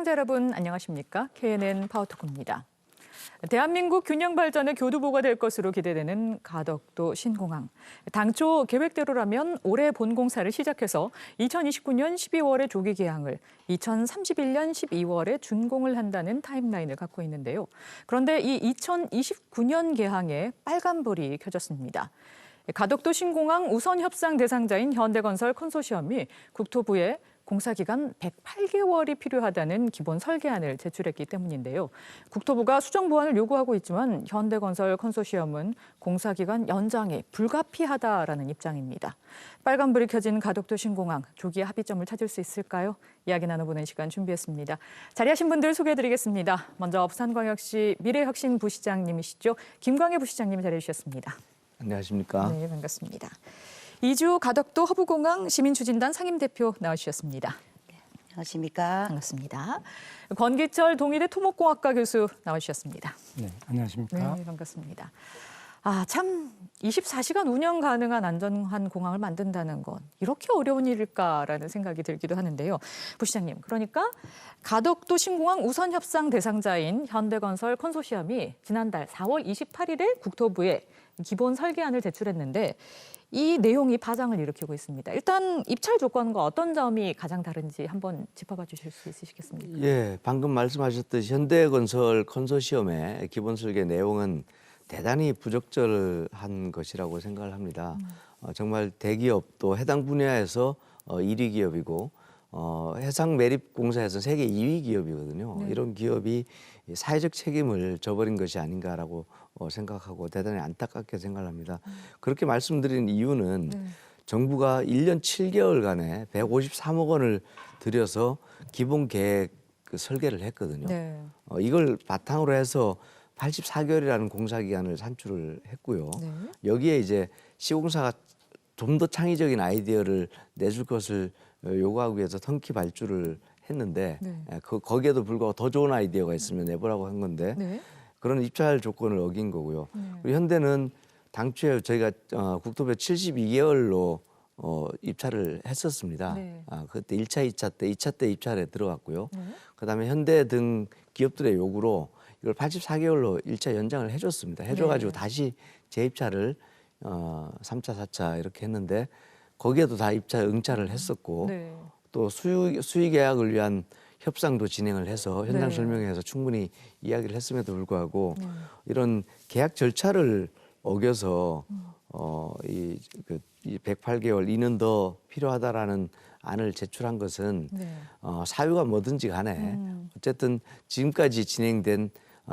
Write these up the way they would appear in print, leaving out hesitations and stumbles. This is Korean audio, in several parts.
시청자 여러분 안녕하십니까? KNN 파워토크입니다. 대한민국 균형 발전의 교두보가 될 것으로 기대되는 가덕도 신공항. 당초 계획대로라면 올해 본공사를 시작해서 2029년 12월에 조기 개항을, 2031년 12월에 준공을 한다는 타임라인을 갖고 있는데요. 그런데 이 2029년 개항에 빨간불이 켜졌습니다. 가덕도 신공항 우선 협상 대상자인 현대건설 컨소시엄이 국토부에 공사기간 108개월이 필요하다는 기본 설계안을 제출했기 때문인데요. 국토부가 수정 보완을 요구하고 있지만 현대건설 컨소시엄은 공사기간 연장이 불가피하다라는 입장입니다. 빨간불이 켜진 가덕도 신공항, 조기 합의점을 찾을 수 있을까요? 이야기 나눠보는 시간 준비했습니다. 자리하신 분들 소개해드리겠습니다. 먼저 부산광역시 미래혁신 부시장님이시죠. 김광혜 부시장님 자리해 주셨습니다. 안녕하십니까? 네, 반갑습니다. 이주 가덕도 허브공항 시민추진단 상임대표 나와주셨습니다. 안녕하십니까? 반갑습니다. 권기철 동의대 토목공학과 교수 나와주셨습니다. 네, 안녕하십니까? 네, 반갑습니다. 참 24시간 운영 가능한 안전한 공항을 만든다는 건 이렇게 어려운 일일까라는 생각이 들기도 하는데요. 부시장님, 그러니까 가덕도 신공항 우선 협상 대상자인 현대건설 컨소시엄이 지난달 4월 28일에 국토부에 기본 설계안을 제출했는데 이 내용이 파장을 일으키고 있습니다. 일단 입찰 조건과 어떤 점이 가장 다른지 한번 짚어봐 주실 수 있으시겠습니까? 예, 방금 말씀하셨듯이 현대건설 컨소시엄의 기본 설계 내용은 대단히 부적절한 것이라고 생각을 합니다. 정말 대기업 또 해당 분야에서 1위 기업이고 해상 매립 공사에서 세계 2위 기업이거든요. 네. 이런 기업이 사회적 책임을 져버린 것이 아닌가라고 생각하고 대단히 안타깝게 생각합니다. 그렇게 말씀드린 이유는 네. 정부가 1년 7개월간에 153억 원을 들여서 기본 계획 설계를 했거든요. 네. 이걸 바탕으로 해서 84개월이라는 공사 기간을 산출을 했고요. 네. 여기에 이제 시공사가 좀 더 창의적인 아이디어를 내줄 것을 요구하기 위해서 터nkey 발주를 했는데 네. 거기에도 불구하고 더 좋은 아이디어가 있으면 내보라고 한 건데 네. 그런 입찰 조건을 어긴 거고요. 네. 그리고 현대는 당초에 저희가 국토부에 72개월로 입찰을 했었습니다. 네. 그때 1차, 2차 때, 2차 때 입찰에 들어갔고요. 네. 그다음에 현대 등 기업들의 요구로 이걸 84개월로 1차 연장을 해줬습니다. 해줘가지고 네. 다시 재입찰을 3차, 4차 이렇게 했는데 거기에도 다 입찰 응찰을 했었고 네. 또 수의 계약을 위한 협상도 진행을 해서 현장 네. 설명회에서 충분히 이야기를 했음에도 불구하고 네. 이런 계약 절차를 어겨서 이 108개월 2년 더 필요하다라는 안을 제출한 것은 네. 사유가 뭐든지 간에 어쨌든 지금까지 진행된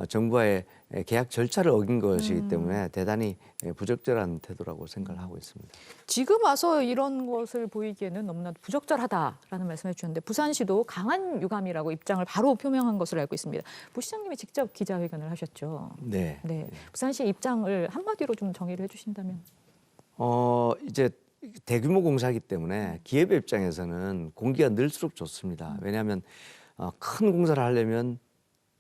정부와의 계약 절차를 어긴 것이기 때문에 대단히 부적절한 태도라고 생각을 하고 있습니다. 지금 와서 이런 것을 보이기에는 너무나 부적절하다라는 말씀을 주셨는데 부산시도 강한 유감이라고 입장을 바로 표명한 것으로 알고 있습니다. 부시장님이 직접 기자회견을 하셨죠. 네. 네. 부산시의 입장을 한마디로 좀 정의를 해주신다면. 이제 대규모 공사이기 때문에 기업의 입장에서는 공기가 늘수록 좋습니다. 왜냐하면 큰 공사를 하려면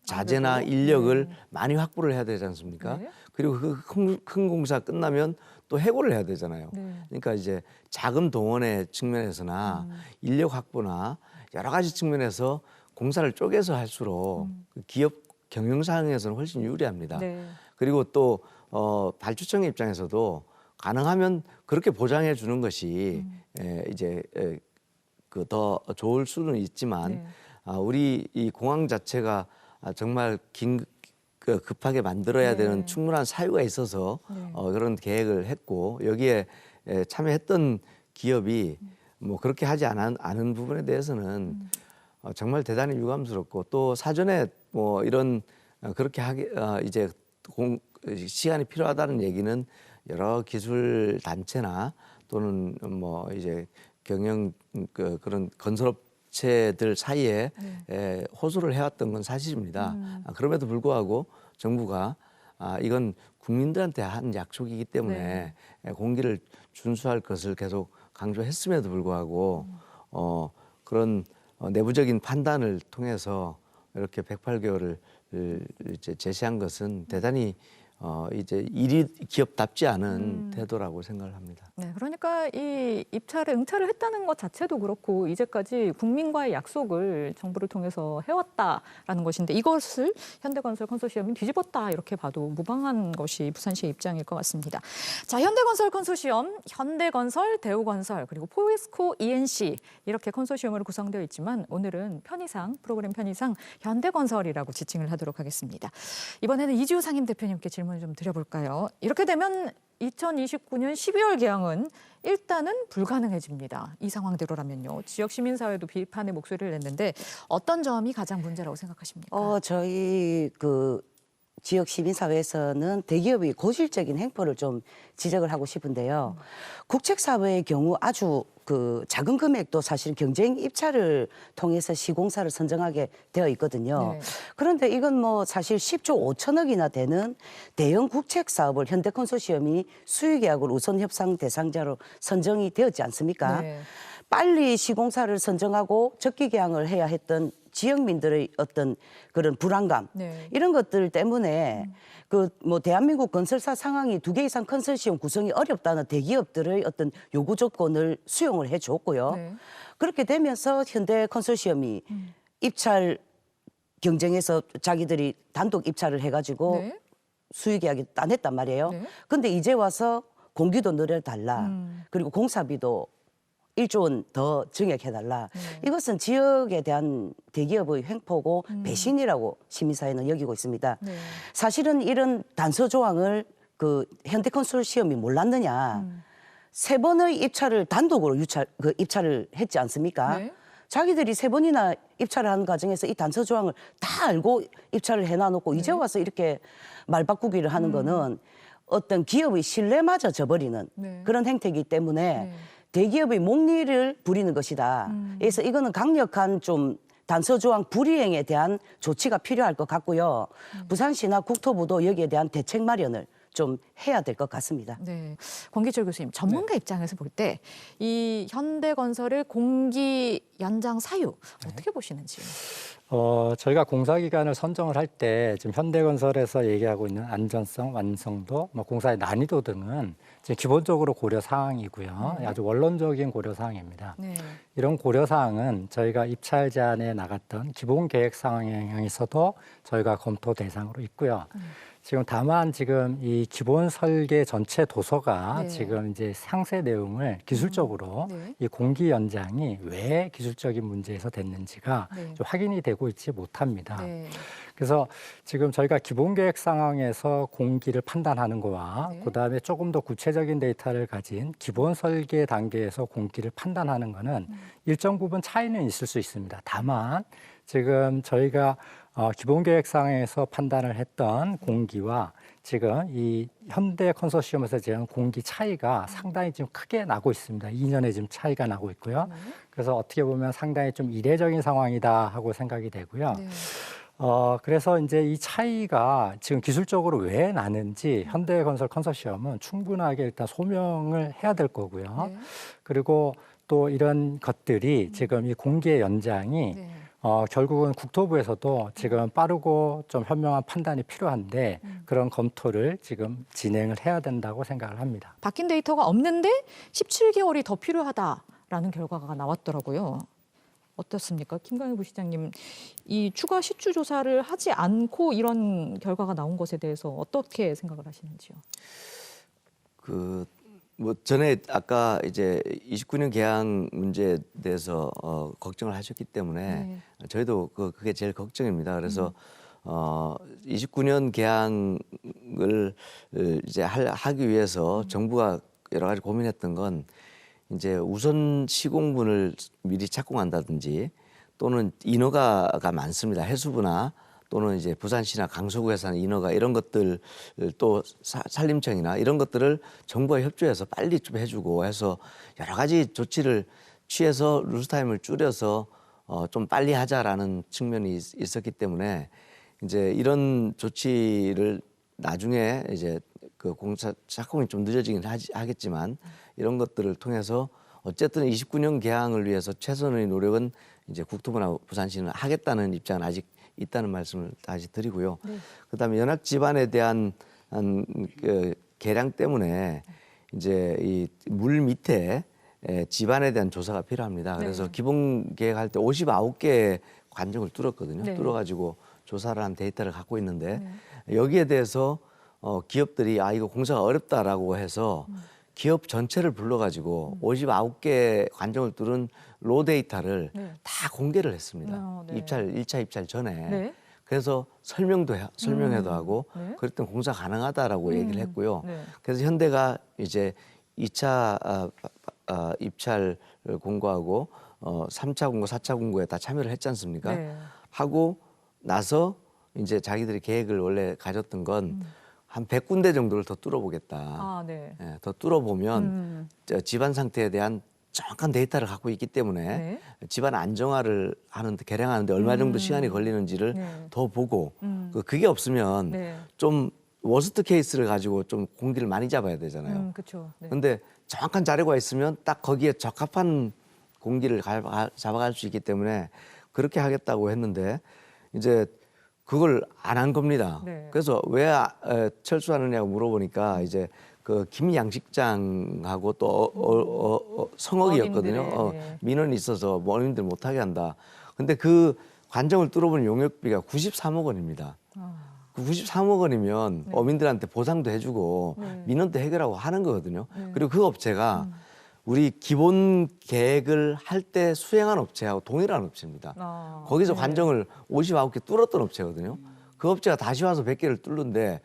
자재나 아무래도, 인력을 많이 확보를 해야 되지 않습니까? 네. 그리고 그 큰 공사 끝나면 또 해고를 해야 되잖아요. 네. 그러니까 이제 자금 동원의 측면에서나 인력 확보나 여러 가지 측면에서 공사를 쪼개서 할수록 그 기업 경영상에서는 훨씬 유리합니다. 네. 그리고 또 발주청의 입장에서도 가능하면 그렇게 보장해 주는 것이 이제 그 더 좋을 수는 있지만 네. 우리 이 공항 자체가 정말 급하게 만들어야 네. 되는 충분한 사유가 있어서 네. 그런 계획을 했고 여기에 참여했던 기업이 뭐 그렇게 하지 않은 부분에 대해서는 정말 대단히 유감스럽고 또 사전에 뭐 이런 그렇게 하게 이제 시간이 필요하다는 얘기는 여러 기술 단체나 또는 뭐 이제 경영 그런 건설업체들 사이에 호소를 해왔던 건 사실입니다. 그럼에도 불구하고 정부가 이건 국민들한테 한 약속이기 때문에 공기를 준수할 것을 계속 강조했음에도 불구하고 그런 내부적인 판단을 통해서 이렇게 108개월을 이제 제시한 것은 대단히 이제 일이 기업답지 않은 태도라고 생각을 합니다. 네, 그러니까 이 입찰에 응찰을 했다는 것 자체도 그렇고 이제까지 국민과의 약속을 정부를 통해서 해왔다라는 것인데 이것을 현대건설 컨소시엄이 뒤집었다 이렇게 봐도 무방한 것이 부산시의 입장일 것 같습니다. 자, 현대건설 컨소시엄, 현대건설, 대우건설 그리고 포스코 ENC 이렇게 컨소시엄으로 구성되어 있지만 오늘은 프로그램 편의상 현대건설이라고 지칭을 하도록 하겠습니다. 이번에는 이지우 상임 대표님께 질문을 좀 드려볼까요? 이렇게 되면 2029년 12월 개항은 일단은 불가능해집니다. 이 상황대로라면요. 지역 시민사회도 비판의 목소리를 냈는데 어떤 점이 가장 문제라고 생각하십니까? 저희 지역 시민사회에서는 대기업이 고질적인 행포를 좀 지적을 하고 싶은데요. 국책사업의 경우 아주 작은 금액도 사실 경쟁 입찰을 통해서 시공사를 선정하게 되어 있거든요. 네. 그런데 이건 뭐 사실 10조 5천억이나 되는 대형 국책 사업을 현대컨소시엄이 수의계약으로 우선 협상 대상자로 선정이 되었지 않습니까? 네. 빨리 시공사를 선정하고 적기 개항을 해야 했던 지역민들의 어떤 그런 불안감 네. 이런 것들 때문에 대한민국 건설사 상황이 2개 이상 컨소시엄 구성이 어렵다는 대기업들의 어떤 요구 조건을 수용을 해줬고요. 네. 그렇게 되면서 현대 컨소시엄이 입찰 경쟁에서 자기들이 단독 입찰을 해가지고 네. 수의계약이 따냈단 말이에요. 네. 근데 이제 와서 공기도 늘려달라. 그리고 공사비도 1조 원 더 증액해달라. 이것은 지역에 대한 대기업의 횡포고 배신이라고 시민사회는 여기고 있습니다. 네. 사실은 이런 단서 조항을 현대컨소시엄이 몰랐느냐. 3번의 입찰을 단독으로 입찰을 했지 않습니까? 네. 자기들이 3번이나 입찰을 하는 과정에서 이 단서 조항을 다 알고 입찰을 해놔놓고 이제 와서 이렇게 말 바꾸기를 하는 거는 어떤 기업의 신뢰마저 저버리는 네. 그런 행태이기 때문에 네. 대기업의 목리를 부리는 것이다. 그래서 이거는 강력한 좀 단서 조항 불이행에 대한 조치가 필요할 것 같고요. 부산시나 국토부도 여기에 대한 대책 마련을 좀 해야 될 것 같습니다. 네, 권기철 교수님 전문가 입장에서 볼 때 이 현대건설의 공기 연장 사유 어떻게 보시는지? 저희가 공사 기간을 선정을 할 때 지금 현대건설에서 얘기하고 있는 안전성, 완성도, 공사의 난이도 등은 지금 기본적으로 고려 사항이고요. 아주 원론적인 고려 사항입니다. 네. 이런 고려 사항은 저희가 입찰 제안에 나갔던 기본 계획 상황에서도 저희가 검토 대상으로 있고요. 지금 다만 지금 이 기본 설계 전체 도서가 네. 지금 이제 상세 내용을 기술적으로 네. 이 공기 연장이 왜 기술적인 문제에서 됐는지가 네. 좀 확인이 되고 있지 못합니다. 네. 그래서 지금 저희가 기본 계획 상황에서 공기를 판단하는 거와 네. 그다음에 조금 더 구체적인 데이터를 가진 기본 설계 단계에서 공기를 판단하는 거는 일정 부분 차이는 있을 수 있습니다. 다만 지금 저희가 기본 계획 상황에서 판단을 했던 공기와 지금 이 현대 컨소시엄에서 제한 공기 차이가 상당히 좀 크게 나고 있습니다. 2년에 지금 차이가 나고 있고요. 그래서 어떻게 보면 상당히 좀 이례적인 상황이다 하고 생각이 되고요. 네. 그래서 이제 이 차이가 지금 기술적으로 왜 나는지 현대건설 컨소시엄은 충분하게 일단 소명을 해야 될 거고요. 네. 그리고 또 이런 것들이 지금 이 공기의 연장이 네. 결국은 국토부에서도 지금 빠르고 좀 현명한 판단이 필요한데 그런 검토를 지금 진행을 해야 된다고 생각을 합니다. 바뀐 데이터가 없는데 17개월이 더 필요하다라는 결과가 나왔더라고요. 어떻습니까? 김광일 부시장님, 이 추가 시추 조사를 하지 않고 이런 결과가 나온 것에 대해서 어떻게 생각을 하시는지요? 전에 아까 이제 29년 개항 문제에 대해서 걱정을 하셨기 때문에 저희도 그게 제일 걱정입니다. 그래서 29년 개항을 이제 하기 위해서 정부가 여러 가지 고민했던 건 이제 우선 시공분을 미리 착공한다든지 또는 인허가가 많습니다. 해수부나 또는 이제 부산시나 강서구에서 하는 인허가 이런 것들 또 산림청이나 이런 것들을 정부와 협조해서 빨리 좀 해주고 해서 여러 가지 조치를 취해서 루스타임을 줄여서 좀 빨리 하자라는 측면이 있었기 때문에 이제 이런 조치를 나중에 이제 그 공사 착공이 좀 늦어지긴 하겠지만 이런 것들을 통해서 어쨌든 29년 개항을 위해서 최선의 노력은 이제 국토부나 부산시는 하겠다는 입장은 아직 있다는 말씀을 다시 드리고요. 그다음에 연합 지반에 대한 그 계량 때문에 이제 이 물 밑에 집안에 대한 조사가 필요합니다. 그래서 네. 기본 계획할 때 59개의 관정을 뚫었거든요. 네. 뚫어가지고 조사를 한 데이터를 갖고 있는데 여기에 대해서 기업들이 아 이거 공사가 어렵다라고 해서 기업 전체를 불러가지고 59개 관정을 뚫은 로 데이터를 네. 다 공개를 했습니다. 네. 1차 입찰 전에. 네. 그래서 설명회도 하고 네. 그랬더니 공사 가능하다라고 얘기를 했고요. 네. 그래서 현대가 이제 2차 입찰을 공고하고 3차 공고, 4차 공고에 다 참여를 했지 않습니까? 네. 하고 나서 이제 자기들이 계획을 원래 가졌던 건 한 100군데 정도를 더 뚫어보겠다. 아, 네. 예, 더 뚫어보면 집안 상태에 대한 정확한 데이터를 갖고 있기 때문에 네. 집안 안정화를 하는데 계량하는데 얼마 정도 시간이 걸리는지를 네. 더 보고 그게 없으면 네. 좀 워스트 케이스를 가지고 좀 공기를 많이 잡아야 되잖아요. 그렇죠. 네. 근데 정확한 자료가 있으면 딱 거기에 적합한 공기를 잡아갈 수 있기 때문에 그렇게 하겠다고 했는데 이제 그걸 안 한 겁니다. 네. 그래서 왜 철수하느냐고 물어보니까 이제 그 김양식장하고 또 성역이었거든요. 어민들의, 네. 민원이 있어서 어민들 못하게 한다. 근데 그 관정을 뚫어본 용역비가 93억 원입니다. 그 93억 원이면 네. 어민들한테 보상도 해주고 네. 민원도 해결하고 하는 거거든요. 네. 그리고 그 업체가 우리 기본 계획을 할 때 수행한 업체하고 동일한 업체입니다. 아, 거기서 네. 관정을 59개 뚫었던 업체거든요. 그 업체가 다시 와서 100개를 뚫는데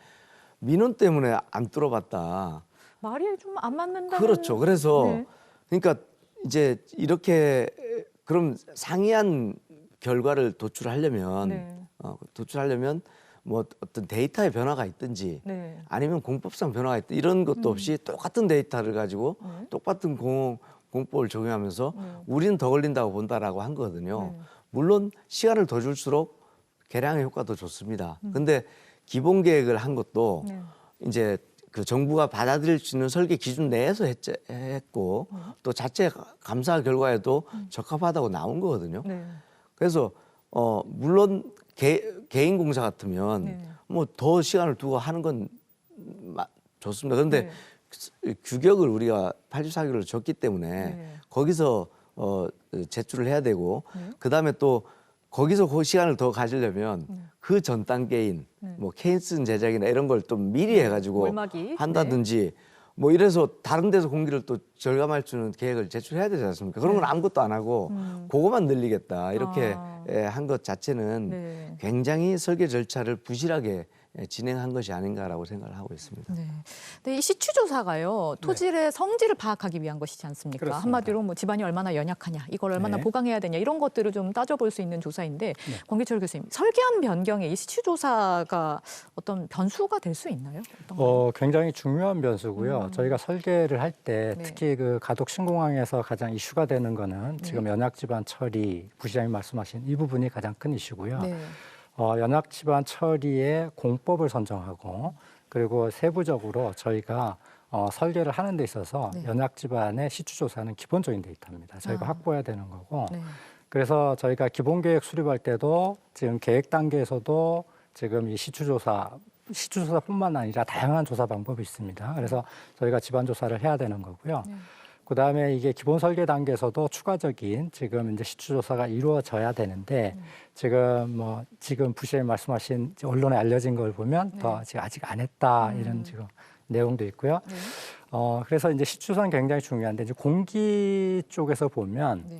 민원 때문에 안 뚫어봤다. 말이 좀 안 맞는다. 그렇죠. 그래서 네. 그러니까 이제 이렇게 그럼 상이한 결과를 도출하려면 네. 뭐 어떤 데이터의 변화가 있든지 네. 아니면 공법상 변화가 있든 이런 것도 없이 똑같은 데이터를 가지고 네. 똑같은 공법을 적용하면서 네. 우리는 더 걸린다고 본다라고 한 거거든요. 네. 물론 시간을 더 줄수록 계량의 효과도 좋습니다. 근데 기본 계획을 한 것도 네. 이제 그 정부가 받아들일 수 있는 설계 기준 내에서 했고 또 자체 감사 결과에도 적합하다고 나온 거거든요. 네. 그래서 물론 개인 공사 같으면 네. 뭐 더 시간을 두고 하는 건 좋습니다. 그런데 네. 규격을 우리가 84기로를 줬기 때문에 네. 거기서 제출을 해야 되고 네. 그다음에 또 거기서 그 시간을 더 가지려면 그 전 단계인 네. 뭐 케인슨 제작이나 이런 걸 좀 미리 해가지고 올마기. 한다든지 뭐 이래서 다른 데서 공기를 또 절감할 수 있는 계획을 제출해야 되지 않습니까? 그런 건 아무것도 안 하고 그거만 늘리겠다 이렇게 아. 한 것 자체는 네. 굉장히 설계 절차를 부실하게 진행한 것이 아닌가라고 생각을 하고 있습니다. 네. 근데 이 시추조사가요, 토질의 성질을 파악하기 위한 것이지 않습니까? 그렇습니다. 한마디로 뭐 집안이 얼마나 연약하냐, 이걸 얼마나 네. 보강해야 되냐, 이런 것들을 좀 따져볼 수 있는 조사인데, 권기철 교수님, 설계안 변경에 이 시추조사가 어떤 변수가 될 수 있나요? 어떤가요? 굉장히 중요한 변수고요. 저희가 설계를 할 때 네. 특히 그 가덕 신공항에서 가장 이슈가 되는 거는 지금 연약 집안 처리, 부시장님 말씀하신 이 부분이 가장 큰 이슈고요. 네. 연약 집안 처리의 공법을 선정하고 그리고 세부적으로 저희가 설계를 하는 데 있어서 네. 연약 집안의 시추 조사는 기본적인 데이터입니다. 저희가 아. 확보해야 되는 거고 네. 그래서 저희가 기본 계획 수립할 때도 지금 계획 단계에서도 지금 이 시추조사뿐만 아니라 다양한 조사 방법이 있습니다. 그래서 저희가 집안 조사를 해야 되는 거고요. 네. 그다음에 이게 기본 설계 단계에서도 추가적인 지금 이제 시추 조사가 이루어져야 되는데 지금 부시장님 말씀하신 언론에 알려진 걸 보면 더 지금 아직 안 했다 이런 지금 내용도 있고요. 네. 그래서 이제 시추조사는 굉장히 중요한데 이제 공기 쪽에서 보면 네.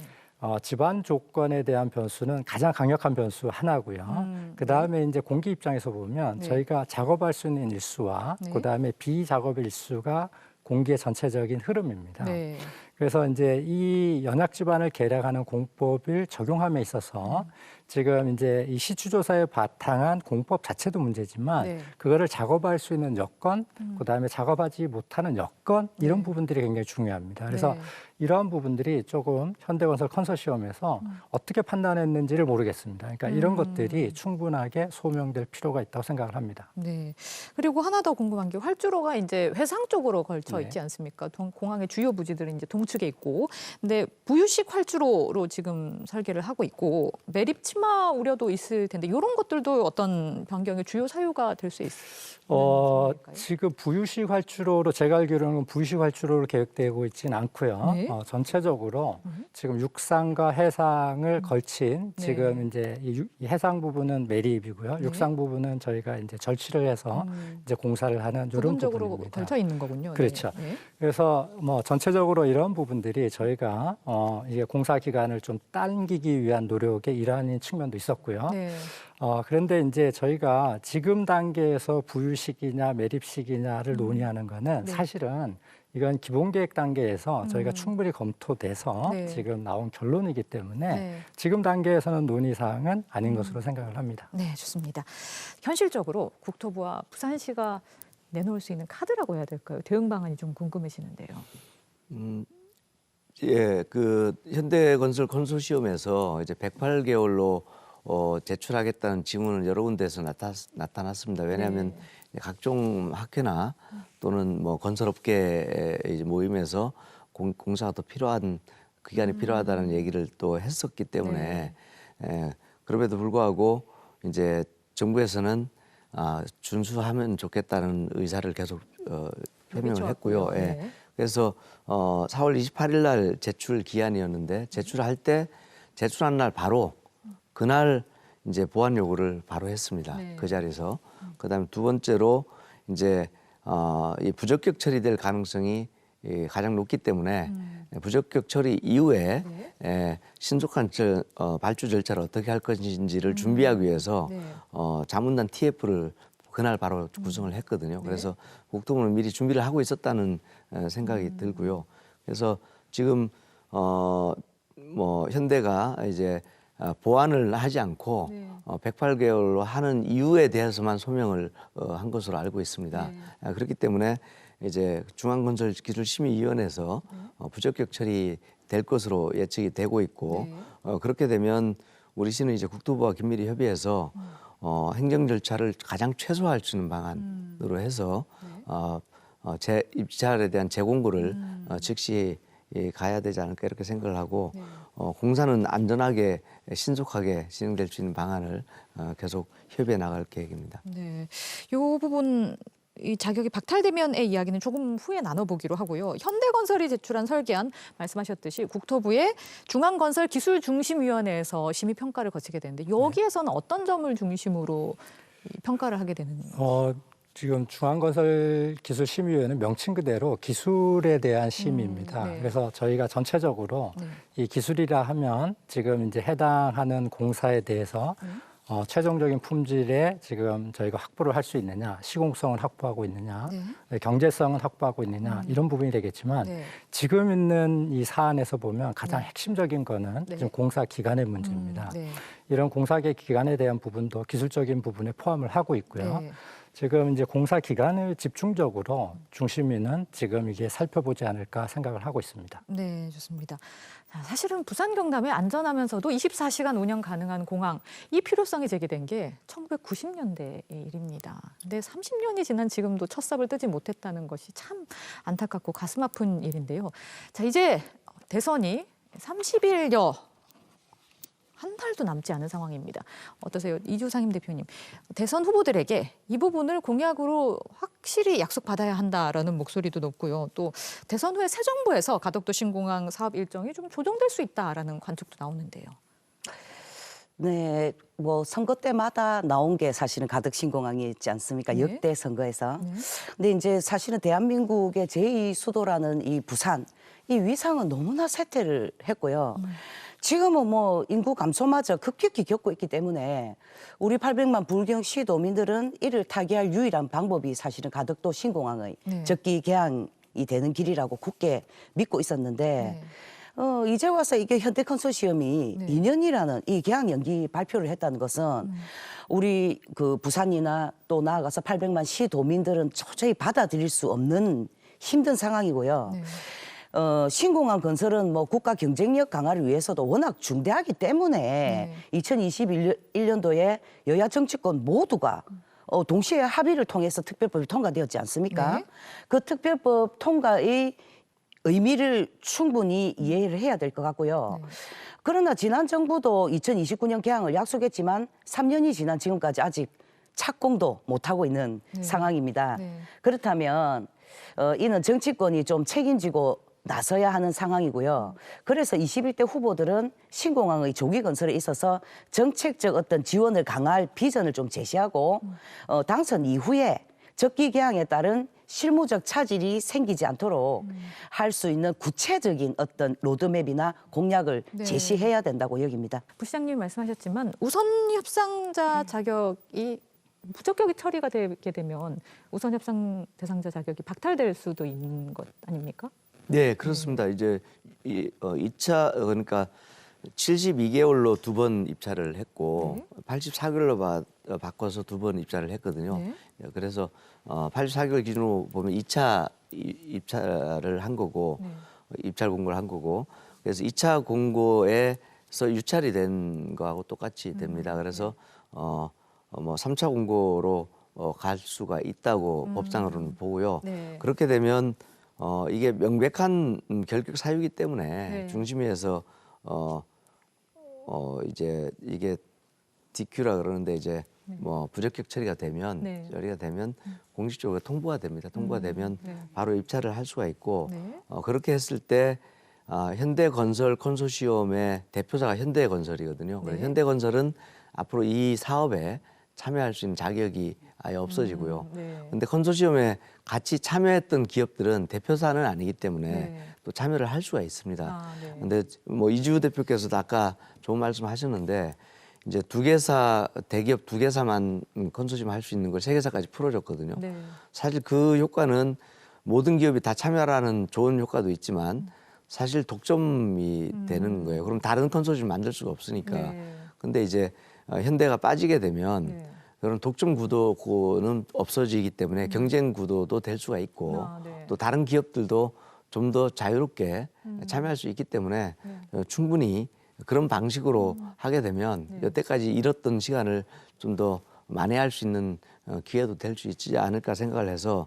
집안 조건에 대한 변수는 가장 강력한 변수 하나고요. 그다음에 이제 공기 입장에서 보면 네. 저희가 작업할 수 있는 일수와 네. 그다음에 비작업의 일수가 공기의 전체적인 흐름입니다. 네. 그래서 이제 이 연약 집안을 계량하는 공법을 적용함에 있어서 지금 이제 이 시추조사에 바탕한 공법 자체도 문제지만 네. 그거를 작업할 수 있는 여건, 그다음에 작업하지 못하는 여건 이런 부분들이 굉장히 중요합니다. 그래서 네. 이러한 부분들이 조금 현대건설 컨소시엄에서 어떻게 판단했는지를 모르겠습니다. 그러니까 이런 것들이 충분하게 소명될 필요가 있다고 생각을 합니다. 네. 그리고 하나 더 궁금한 게 활주로가 이제 회상 쪽으로 걸쳐 네. 있지 않습니까? 공항의 주요 부지들은 이제 동측에 있고, 근데 부유식 활주로로 지금 설계를 하고 있고 매립 침몰 폐마 우려도 있을 텐데 이런 것들도 어떤 변경의 주요 사유가 될 수 있을까요? 지금 부유식 활주로로 제가 알기로는 부유식 활주로로 계획되고 있지는 않고요. 네. 전체적으로 지금 육상과 해상을 걸친 네. 지금 이제 이 해상 부분은 매립이고요. 네. 육상 부분은 저희가 이제 절취를 해서 이제 공사를 하는 이런 부분적으로 부분입니다. 걸쳐 있는 거군요. 그렇죠. 네. 그래서 뭐 전체적으로 이런 부분들이 저희가 이게 공사 기간을 좀 당기기 위한 노력의 일환인 측면도 있었고요. 네. 그런데 이제 저희가 지금 단계에서 부유식이냐 매립식이냐를 논의하는 거는 네. 사실은 이건 기본계획 단계에서 저희가 충분히 검토돼서 네. 지금 나온 결론이기 때문에 네. 지금 단계에서는 논의 사항은 아닌 것으로 생각을 합니다. 네, 좋습니다. 현실적으로 국토부와 부산시가 내놓을 수 있는 카드라고 해야 될까요? 대응 방안이 좀 궁금해지는데요. 예, 그 현대건설 컨소시엄에서 이제 108개월로 제출하겠다는 지문은 여러 군데에서 나타났습니다. 왜냐하면 네. 각종 학회나 또는 뭐 건설업계 이제 모임에서 공사가 더 필요한 기간이 필요하다는 얘기를 또 했었기 때문에 그럼에도 불구하고 이제 정부에서는 준수하면 좋겠다는 의사를 계속 표명을 했고요. 예. 네. 그래서 4월 28일 날 제출 기한이었는데 제출한 날 바로 그날 이제 보완 요구를 바로 했습니다. 네. 그 자리에서. 그다음에 두 번째로 이제 이 부적격 처리될 가능성이 가장 높기 때문에 부적격 처리 이후에 신속한 발주 절차를 어떻게 할 것인지를 준비하기 위해서 네. 자문단 TF를 그날 바로 구성을 했거든요. 그래서 국토부는 미리 준비를 하고 있었다는 생각이 들고요. 그래서 지금 뭐 현대가 이제 보완을 하지 않고 108개월로 하는 이유에 대해서만 소명을 한 것으로 알고 있습니다. 그렇기 때문에 이제 중앙건설기술심의위원회에서 부적격 처리될 것으로 예측이 되고 있고 그렇게 되면 우리 시는 이제 국토부와 긴밀히 협의해서 행정 절차를 가장 최소화할 수 있는 방안으로 해서 입찰에 대한 재공고를 즉시 가야 되지 않을까 이렇게 생각을 하고 공사는 안전하게 신속하게 진행될 수 있는 방안을 계속 협의해 나갈 계획입니다. 네, 이 부분 이 자격이 박탈되면의 이야기는 조금 후에 나눠보기로 하고요. 현대건설이 제출한 설계안 말씀하셨듯이 국토부의 중앙건설기술중심위원회에서 심의평가를 거치게 되는데 여기에서는 어떤 점을 중심으로 평가를 하게 되는 건가요? 지금 중앙건설기술심의위원회는 명칭 그대로 기술에 대한 심의입니다. 네. 그래서 저희가 전체적으로 이 기술이라 하면 지금 이제 해당하는 공사에 대해서 최종적인 품질에 지금 저희가 확보를 할 수 있느냐, 시공성을 확보하고 있느냐, 경제성을 확보하고 있느냐 이런 부분이 되겠지만 지금 있는 이 사안에서 보면 가장 핵심적인 거는 지금 공사 기간의 문제입니다. 이런 공사 기간에 대한 부분도 기술적인 부분에 포함을 하고 있고요. 지금 이제 공사 기간을 집중적으로 중심위는 지금 이게 살펴보지 않을까 생각을 하고 있습니다. 네, 좋습니다. 자, 사실은 부산 경남에 안전하면서도 24시간 운영 가능한 공항 이 필요성이 제기된 게 1990년대의 일입니다. 근데 30년이 지난 지금도 첫 삽을 뜨지 못했다는 것이 참 안타깝고 가슴 아픈 일인데요. 자, 이제 대선이 30일여 한 달도 남지 않은 상황입니다. 어떠세요? 이주상임 대표님. 대선 후보들에게 이 부분을 공약으로 확실히 약속받아야 한다라는 목소리도 높고요. 또 대선 후에 새 정부에서 가덕도 신공항 사업 일정이 좀 조정될 수 있다라는 관측도 나오는데요. 네, 뭐 선거 때마다 나온 게 사실은 가덕 신공항이 있지 않습니까? 역대 선거에서. 근데 이제 사실은 대한민국의 제2 수도라는 이 부산, 이 위상은 너무나 쇠퇴를 했고요. 지금은 뭐 인구 감소마저 급격히 겪고 있기 때문에 우리 800만 불경 시도민들은 이를 타개할 유일한 방법이 사실은 가덕도 신공항의 적기 개항이 되는 길이라고 굳게 믿고 있었는데 이제 와서 이게 현대컨소시엄이 2년이라는 이 개항 연기 발표를 했다는 것은 우리 그 부산이나 또 나아가서 800만 시도민들은 도저히 받아들일 수 없는 힘든 상황이고요. 신공항 건설은 뭐 국가 경쟁력 강화를 위해서도 워낙 중대하기 때문에 2021년도에 여야 정치권 모두가 동시에 합의를 통해서 특별법이 통과되었지 않습니까? 그 특별법 통과의 의미를 충분히 이해를 해야 될 것 같고요. 네. 그러나 지난 정부도 2029년 개항을 약속했지만 3년이 지난 지금까지 아직 착공도 못하고 있는 네. 상황입니다. 네. 그렇다면 이는 정치권이 좀 책임지고 나서야 하는 상황이고요. 그래서 21대 후보들은 신공항의 조기 건설에 있어서 정책적 어떤 지원을 강화할 비전을 좀 제시하고 당선 이후에 적기 개항에 따른 실무적 차질이 생기지 않도록 할 수 있는 구체적인 어떤 로드맵이나 공약을 네. 제시해야 된다고 여깁니다. 부시장님이 말씀하셨지만 우선 협상자 자격이 부적격이 처리가 되게 되면 우선 협상 대상자 자격이 박탈될 수도 있는 것 아닙니까? 네, 그렇습니다. 이제 2차 그러니까 72개월로 2번 입찰을 했고 네. 84개월로 바꿔서 2번 입찰을 했거든요. 네. 그래서 84개월 기준으로 보면 2차 입찰을 한 거고 네. 입찰 공고를 한 거고 그래서 2차 공고에서 유찰이 된 거하고 똑같이 됩니다. 그래서 뭐 3차 공고로 갈 수가 있다고 법상으로는 보고요. 네. 그렇게 되면 이게 명백한 결격 사유이기 때문에 네. 중심위에서 이제 이게 DQ라 그러는데 이제 뭐 부적격 처리가 되면 네. 공식적으로 통보가 됩니다. 통보가 되면 네. 바로 입찰을 할 수가 있고 네. 그렇게 했을 때 현대건설 컨소시엄의 대표사가 현대건설이거든요. 그래서 네. 현대건설은 앞으로 이 사업에 참여할 수 있는 자격이 아예 없어지고요. 네. 근데 컨소시엄에 같이 참여했던 기업들은 대표사는 아니기 때문에 네. 또 참여를 할 수가 있습니다. 아, 네. 근데 뭐 이주 대표께서도 아까 좋은 말씀 하셨는데 이제 대기업 두 개사만 컨소시엄 할 수 있는 걸 세 개사까지 풀어줬거든요. 네. 사실 그 효과는 모든 기업이 다 참여하라는 좋은 효과도 있지만 사실 독점이 되는 거예요. 그럼 다른 컨소시엄 만들 수가 없으니까. 네. 근데 이제 현대가 빠지게 되면 네. 그런 독점 구도는 없어지기 때문에 경쟁 구도도 될 수가 있고 아, 네. 또 다른 기업들도 좀 더 자유롭게 참여할 수 있기 때문에 충분히 그런 방식으로 하게 되면 여태까지 잃었던 시간을 좀 더 만회할 수 있는 기회도 될 수 있지 않을까 생각을 해서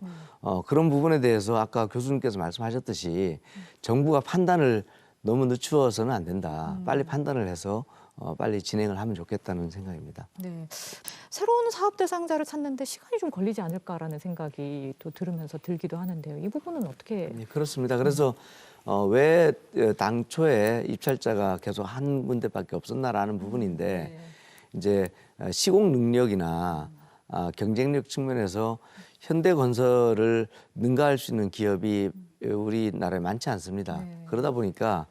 그런 부분에 대해서 아까 교수님께서 말씀하셨듯이 정부가 판단을 너무 늦추어서는 안 된다. 빨리 판단을 해서 빨리 진행을 하면 좋겠다는 생각입니다. 네. 새로운 사업 대상자를 찾는데 시간이 좀 걸리지 않을까라는 생각이 또 들으면서 들기도 하는데요. 이 부분은 어떻게? 네, 그렇습니다. 그래서 왜 당초에 입찰자가 계속 한 군데밖에 없었나라는 부분인데 네. 이제 시공 능력이나 경쟁력 측면에서 현대건설을 능가할 수 있는 기업이 우리나라에 많지 않습니다. 네. 그러다 보니까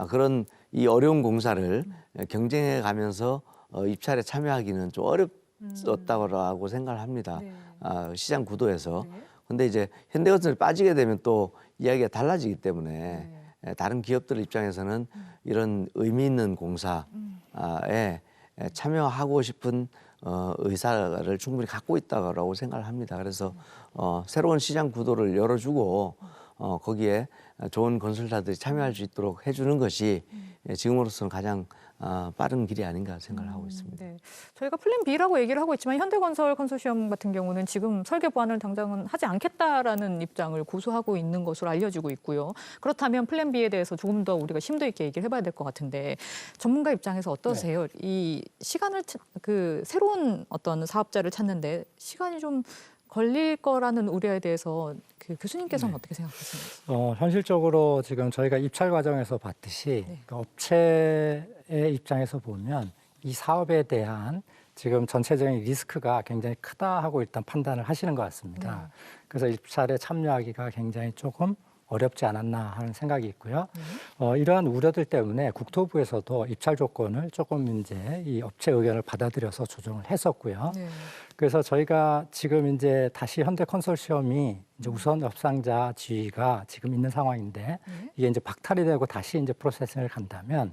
그런 이 어려운 공사를 경쟁해 가면서 입찰에 참여하기는 좀 어렵다고 생각을 합니다. 네. 시장 구도에서. 네. 근데 이제 현대건설이 빠지게 되면 또 이야기가 달라지기 때문에 다른 기업들 입장에서는 이런 의미 있는 공사에 참여하고 싶은 의사를 충분히 갖고 있다고 생각을 합니다. 그래서 새로운 시장 구도를 열어주고 거기에 좋은 건설사들이 참여할 수 있도록 해주는 것이 지금으로서는 가장 빠른 길이 아닌가 생각을 하고 있습니다. 네. 저희가 플랜 B라고 얘기를 하고 있지만 현대건설 컨소시엄 같은 경우는 지금 설계 보완을 당장은 하지 않겠다라는 입장을 고수하고 있는 것으로 알려지고 있고요. 그렇다면 플랜 B에 대해서 조금 더 우리가 심도 있게 얘기를 해봐야 될 것 같은데 전문가 입장에서 어떠세요? 네. 이 시간을 새로운 어떤 사업자를 찾는데 시간이 좀 걸릴 거라는 우려에 대해서 그 교수님께서는 어떻게 생각하시는지? 현실적으로 지금 저희가 입찰 과정에서 봤듯이 네. 그 업체의 입장에서 보면 이 사업에 대한 지금 전체적인 리스크가 굉장히 크다 하고 일단 판단을 하시는 것 같습니다. 네. 그래서 입찰에 참여하기가 굉장히 조금 어렵지 않았나 하는 생각이 있고요. 이러한 우려들 때문에 국토부에서도 입찰 조건을 조금 이제 이 업체 의견을 받아들여서 조정을 했었고요. 네. 그래서 저희가 지금 이제 다시 현대 컨소시엄이 이제 우선 협상자 지위가 지금 있는 상황인데 이게 이제 박탈이 되고 다시 이제 프로세싱을 간다면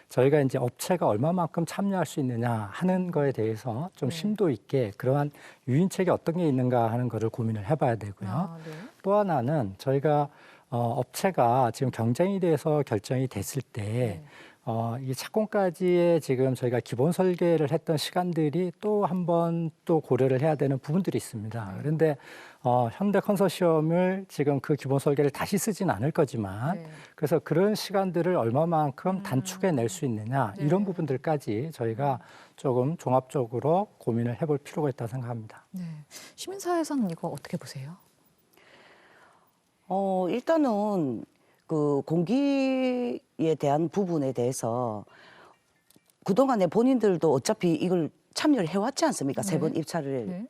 저희가 이제 업체가 얼마만큼 참여할 수 있느냐 하는 거에 대해서 좀 심도 있게 그러한 유인책이 어떤 게 있는가 하는 거를 고민을 해봐야 되고요. 아, 네. 또 하나는 저희가 업체가 지금 경쟁에 대해서 결정이 됐을 때 이 착공까지의 지금 저희가 기본 설계를 했던 시간들이 또 한 번 또 고려를 해야 되는 부분들이 있습니다. 그런데 현대 컨소시엄을 지금 그 기본 설계를 다시 쓰진 않을 거지만 네. 그래서 그런 시간들을 얼마만큼 단축해 낼 수 있느냐 네. 이런 부분들까지 저희가 조금 종합적으로 고민을 해볼 필요가 있다고 생각합니다. 네. 시민사회에서는 이거 어떻게 보세요? 일단은 그 공기에 대한 부분에 대해서 그동안에 본인들도 어차피 이걸 참여를 해왔지 않습니까? 세 번 네. 입찰을. 네.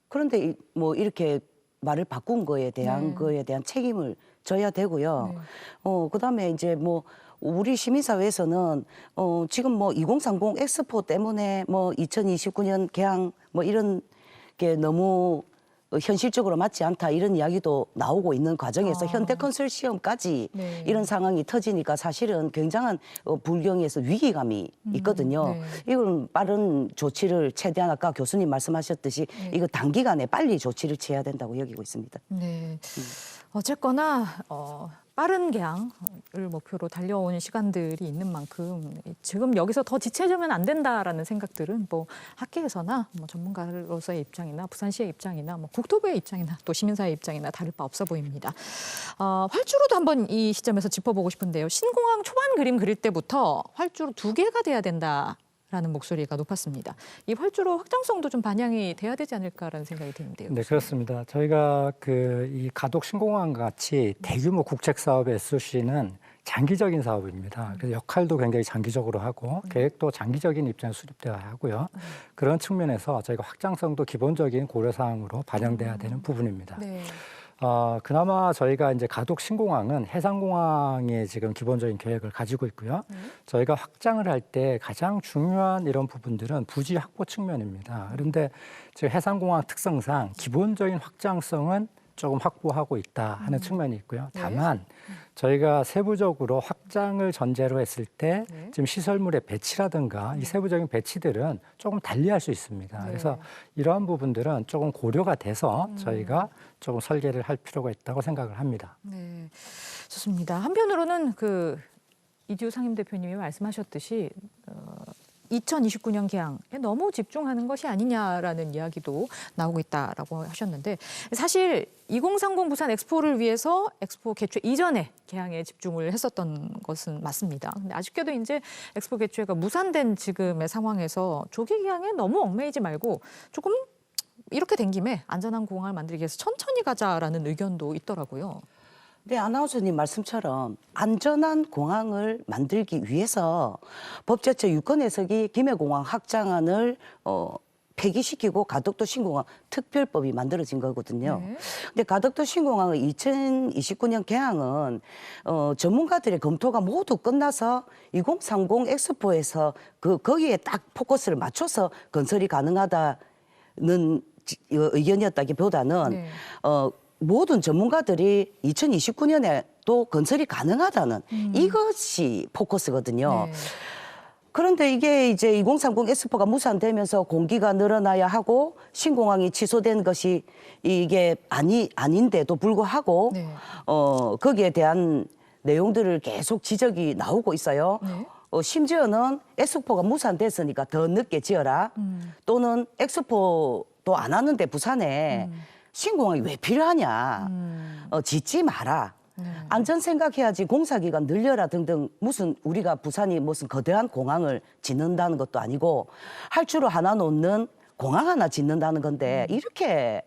그런데 뭐 이렇게 말을 바꾼 거에 대한 네. 거에 대한 책임을 져야 되고요. 네. 그다음에 이제 뭐 우리 시민사회에서는 지금 뭐 2030 엑스포 때문에 뭐 2029년 개항 뭐 이런 게 너무 현실적으로 맞지 않다 이런 이야기도 나오고 있는 과정에서 현대컨sor시엄까지 네. 이런 상황이 터지니까 사실은 굉장한 불경에서 위기감이 있거든요. 네. 이건 빠른 조치를 최대한 아까 교수님 말씀하셨듯이 이거 단기간에 빨리 조치를 취해야 된다고 여기고 있습니다. 네. 어쨌거나 빠른 개항을 목표로 달려온 시간들이 있는 만큼 지금 여기서 더 지체되면 안 된다라는 생각들은 뭐 학계에서나 뭐 전문가로서의 입장이나 부산시의 입장이나 뭐 국토부의 입장이나 또 시민사회 입장이나 다를 바 없어 보입니다. 활주로도 한번 이 시점에서 짚어보고 싶은데요. 신공항 초반 그림 그릴 때부터 활주로 2개가 돼야 된다. 라는 목소리가 높았습니다. 이 활주로 확장성도 좀 반영이 돼야 되지 않을까라는 생각이 드는데요. 네, 그렇습니다. 저희가 이 가덕 신공항 같이 대규모 국책 사업의 SOC는 장기적인 사업입니다. 그래서 역할도 굉장히 장기적으로 하고 계획도 장기적인 입장에 수립되어야 하고요. 그런 측면에서 저희가 확장성도 기본적인 고려사항으로 반영돼야 되는 부분입니다. 네. 그나마 저희가 이제 가덕 신공항은 해상공항의 지금 기본적인 계획을 가지고 있고요. 저희가 확장을 할 때 가장 중요한 이런 부분들은 부지 확보 측면입니다. 그런데 지금 해상공항 특성상 기본적인 확장성은 조금 확보하고 있다 하는 측면이 있고요. 다만 저희가 세부적으로 확장을 전제로 했을 때 네. 지금 시설물의 배치라든가 이 세부적인 배치들은 조금 달리할 수 있습니다. 네. 그래서 이러한 부분들은 조금 고려가 돼서 저희가 조금 설계를 할 필요가 있다고 생각을 합니다. 네, 좋습니다. 한편으로는 이지우 상임대표님이 말씀하셨듯이 2029년 개항에 너무 집중하는 것이 아니냐라는 이야기도 나오고 있다라고 하셨는데 사실 2030 부산 엑스포를 위해서 엑스포 개최 이전에 개항에 집중을 했었던 것은 맞습니다. 근데 아쉽게도 이제 엑스포 개최가 무산된 지금의 상황에서 조기 개항에 너무 얽매이지 말고 조금 이렇게 된 김에 안전한 공항을 만들기 위해서 천천히 가자라는 의견도 있더라고요. 네, 아나운서님 말씀처럼 안전한 공항을 만들기 위해서 법제처 유권 해석이 김해공항 확장안을 폐기시키고 가덕도 신공항 특별법이 만들어진 거거든요. 네. 근데 가덕도 신공항의 2029년 개항은 전문가들의 검토가 모두 끝나서 2030 엑스포에서 거기에 딱 포커스를 맞춰서 건설이 가능하다는 의견이었다기보다는 네. 모든 전문가들이 2029년에 또 건설이 가능하다는 이것이 포커스거든요. 네. 그런데 이게 이제 2030 엑스포가 무산되면서 공기가 늘어나야 하고 신공항이 취소된 것이 이게 아닌데도 불구하고 네. 거기에 대한 내용들을 계속 지적이 나오고 있어요. 네. 심지어는 엑스포가 무산됐으니까 더 늦게 지어라. 또는 엑스포도 안 하는데 부산에 신공항이 왜 필요하냐. 짓지 마라. 안전 생각해야지 공사기간 늘려라 등등 무슨 우리가 부산이 무슨 거대한 공항을 짓는다는 것도 아니고 할주로 하나 놓는 공항 하나 짓는다는 건데 이렇게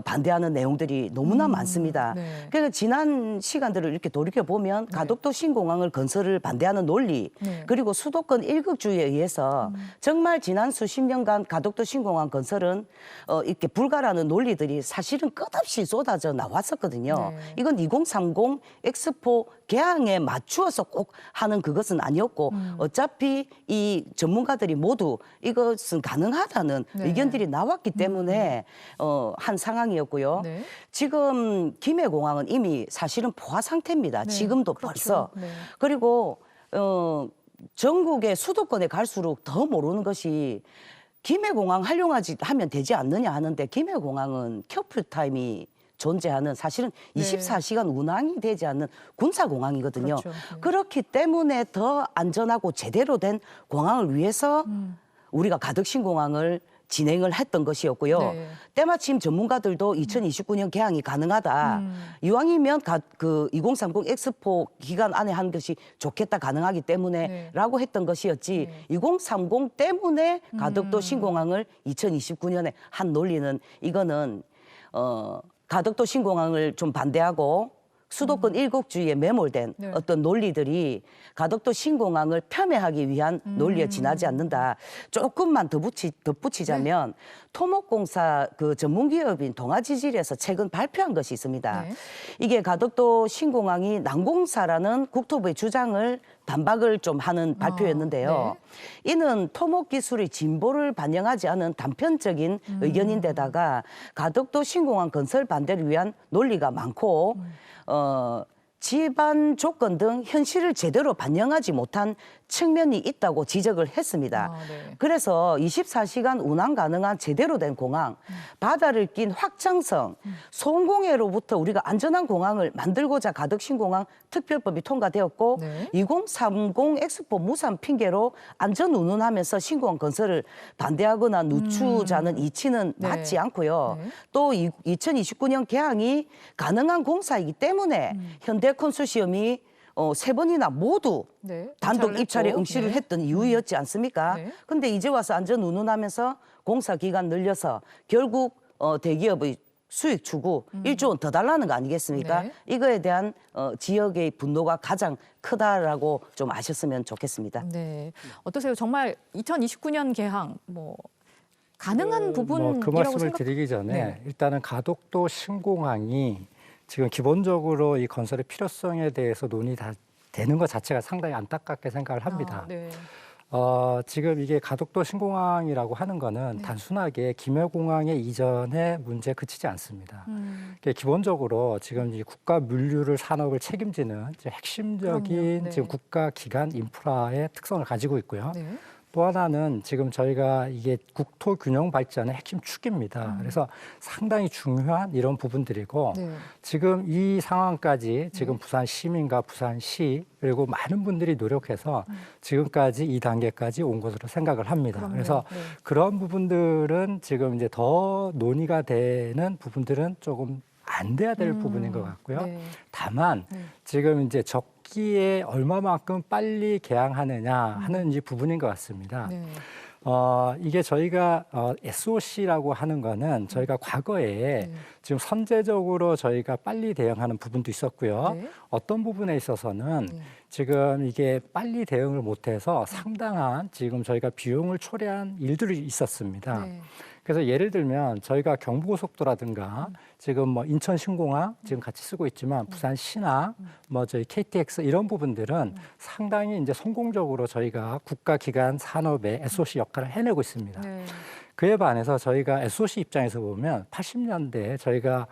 반대하는 내용들이 너무나 많습니다. 네. 그래서 지난 시간들을 이렇게 돌이켜보면 가덕도 신공항을 건설을 반대하는 논리 네. 그리고 수도권 일극주의에 의해서 정말 지난 수십 년간 가덕도 신공항 건설은 이렇게 불가라는 논리들이 사실은 끝없이 쏟아져 나왔었거든요. 네. 이건 2030 엑스포 개항에 맞추어서 꼭 하는 그것은 아니었고 어차피 이 전문가들이 모두 이것은 가능하다는 네. 의견들이 나왔기 때문에 한 상황이었고요. 네. 지금 김해공항은 이미 사실은 포화 상태입니다. 네, 지금도 그렇죠. 벌써. 네. 그리고 전국의 수도권에 갈수록 더 모르는 것이 김해공항 활용하면 되지 않느냐 하는데 김해공항은 큐프 타임이 존재하는 사실은 네. 24시간 운항이 되지 않는 군사공항이거든요. 그렇죠. 네. 그렇기 때문에 더 안전하고 제대로 된 공항을 위해서 우리가 가덕신공항을 진행을 했던 것이었고요. 네. 때마침 전문가들도 2029년 개항이 가능하다. 이왕이면 그 2030 엑스포 기간 안에 하는 것이 좋겠다, 가능하기 때문에 네. 라고 했던 것이었지 네. 2030 때문에 가덕도 신공항을 2029년에 한 논리는 이거는 가덕도 신공항을 좀 반대하고 수도권 일국주의에 매몰된 네. 어떤 논리들이 가덕도 신공항을 폄훼하기 위한 논리에 지나지 않는다. 조금만 덧붙이자면 토목공사 그 전문기업인 동아지질에서 최근 발표한 것이 있습니다. 네. 이게 가덕도 신공항이 난공사라는 국토부의 주장을 반박을 좀 하는 발표였는데요. 네. 이는 토목 기술의 진보를 반영하지 않은 단편적인 의견인데다가 가덕도 신공항 건설 반대를 위한 논리가 많고 지반 조건 등 현실을 제대로 반영하지 못한 측면이 있다고 지적을 했습니다. 네. 그래서 24시간 운항 가능한 제대로 된 공항, 바다를 낀 확장성, 송공해로부터 우리가 안전한 공항을 만들고자 가덕신공항 특별법이 통과되었고 네. 2030 엑스포 무산 핑계로 안전 운운하면서 신공항 건설을 반대하거나 누추자는 이치는 네. 맞지 않고요. 네. 또 2029년 개항이 가능한 공사이기 때문에 현대 컨소시엄이 3번이나 모두 네. 단독 입찰에 했고. 응시를 네. 했던 이유였지 않습니까? 네. 근데 이제 와서 안전 운운하면서 공사 기간 늘려서 결국 대기업의 수익 추구 1조 원 더 달라는 거 아니겠습니까? 네. 이거에 대한 지역의 분노가 가장 크다라고 좀 아셨으면 좋겠습니다. 네. 어떠세요? 정말 2029년 개항 가능한 부분이라고 그 말씀을 생각. 드리기 전에 네. 일단은 가덕도 신공항이 지금 기본적으로 이 건설의 필요성에 대해서 논의 다 되는 것 자체가 상당히 안타깝게 생각을 합니다. 네. 지금 이게 가덕도 신공항이라고 하는 거는 단순하게 김해공항의 이전의 문제에 그치지 않습니다. 이게 기본적으로 지금 이 국가 물류를 산업을 책임지는 이제 핵심적인 그럼요. 네. 지금 국가 기관 인프라의 특성을 가지고 있고요. 네. 또 하나는 지금 저희가 이게 국토 균형 발전의 핵심 축입니다. 그래서 상당히 중요한 이런 부분들이고 네. 지금 이 상황까지 지금 부산 시민과 부산시 그리고 많은 분들이 노력해서 지금까지 이 단계까지 온 것으로 생각을 합니다. 그럼요. 그래서 네. 그런 부분들은 지금 이제 더 논의가 되는 부분들은 조금 안 돼야 될 부분인 것 같고요. 네. 다만 네. 지금 이제 적기에 얼마만큼 빨리 개항하느냐 하는 이 부분인 것 같습니다. 네. 이게 저희가 SOC라고 하는 거는 저희가 과거에 지금 선제적으로 저희가 빨리 대응하는 부분도 있었고요. 네. 어떤 부분에 있어서는 네. 지금 이게 빨리 대응을 못해서 상당한 지금 저희가 비용을 초래한 일들이 있었습니다. 네. 그래서 예를 들면 저희가 경부고속도라든가 지금 뭐 인천 신공항 지금 같이 쓰고 있지만 부산 신항 뭐 저희 KTX 이런 부분들은 상당히 이제 성공적으로 저희가 국가기관 산업의 SOC 역할을 해내고 있습니다. 네. 그에 반해서 저희가 SOC 입장에서 보면 80년대에 저희가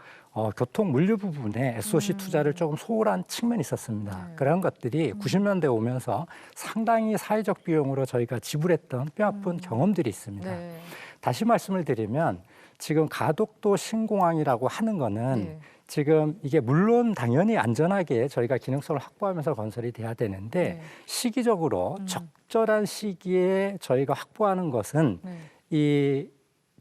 교통 물류 부분에 SOC 투자를 조금 소홀한 측면이 있었습니다. 그런 것들이 90년대 오면서 상당히 사회적 비용으로 저희가 지불했던 뼈아픈 경험들이 있습니다. 네. 다시 말씀을 드리면 지금 가덕도 신공항이라고 하는 거는 네. 지금 이게 물론 당연히 안전하게 저희가 기능성을 확보하면서 건설이 돼야 되는데 네. 시기적으로 적절한 시기에 저희가 확보하는 것은 네. 이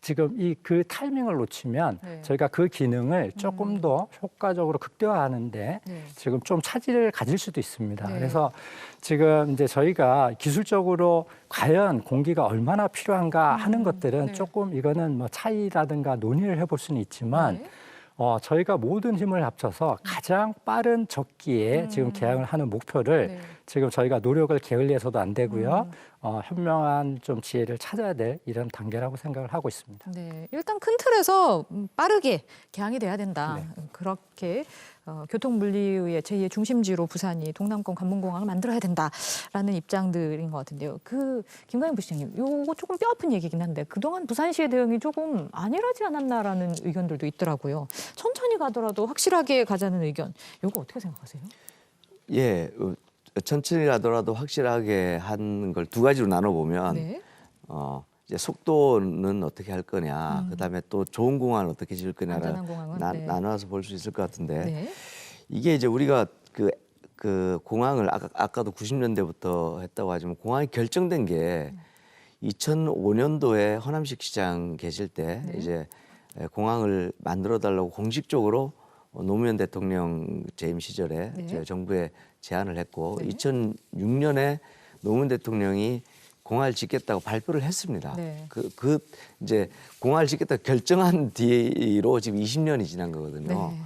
지금 그 타이밍을 놓치면 네. 저희가 그 기능을 조금 더 효과적으로 극대화하는데 네. 지금 좀 차질을 가질 수도 있습니다. 네. 그래서 지금 이제 저희가 기술적으로 과연 공기가 얼마나 필요한가 하는 것들은 네. 조금 이거는 뭐 차이라든가 논의를 해볼 수는 있지만 네. 저희가 모든 힘을 합쳐서 가장 빠른 적기에 지금 개항을 하는 목표를 네. 지금 저희가 노력을 게을리해서도 안 되고요. 현명한 좀 지혜를 찾아야 될 이런 단계라고 생각을 하고 있습니다. 네, 일단 큰 틀에서 빠르게 개항이 돼야 된다. 네. 그렇게 교통물류의 제2의 중심지로 부산이 동남권 관문공항을 만들어야 된다라는 입장들인 것 같은데요. 김광현 부시장님, 요거 조금 뼈아픈 얘기긴 한데 그동안 부산시의 대응이 조금 안일하지 않았나라는 의견들도 있더라고요. 천천히 가더라도 확실하게 가자는 의견, 요거 어떻게 생각하세요? 예, 천천히 가더라도 확실하게 한 걸 두 가지로 나눠보면 네. 이제 속도는 어떻게 할 거냐, 그다음에 또 좋은 공항을 어떻게 지을 거냐를 안전한 공항은, 네. 나눠서 볼 수 있을 것 같은데 네. 이게 이제 우리가 그 공항을 아까도 90년대부터 했다고 하지만 공항이 결정된 게 2005년도에 허남식 시장 계실 때 네. 이제 공항을 만들어 달라고 공식적으로 노무현 대통령 재임 시절에 네. 저희 정부에 제안을 했고 네. 2006년에 노무현 대통령이 공항을 짓겠다고 발표를 했습니다. 네. 그 이제 공항을 짓겠다 결정한 뒤로 지금 20년이 지난 거거든요. 네.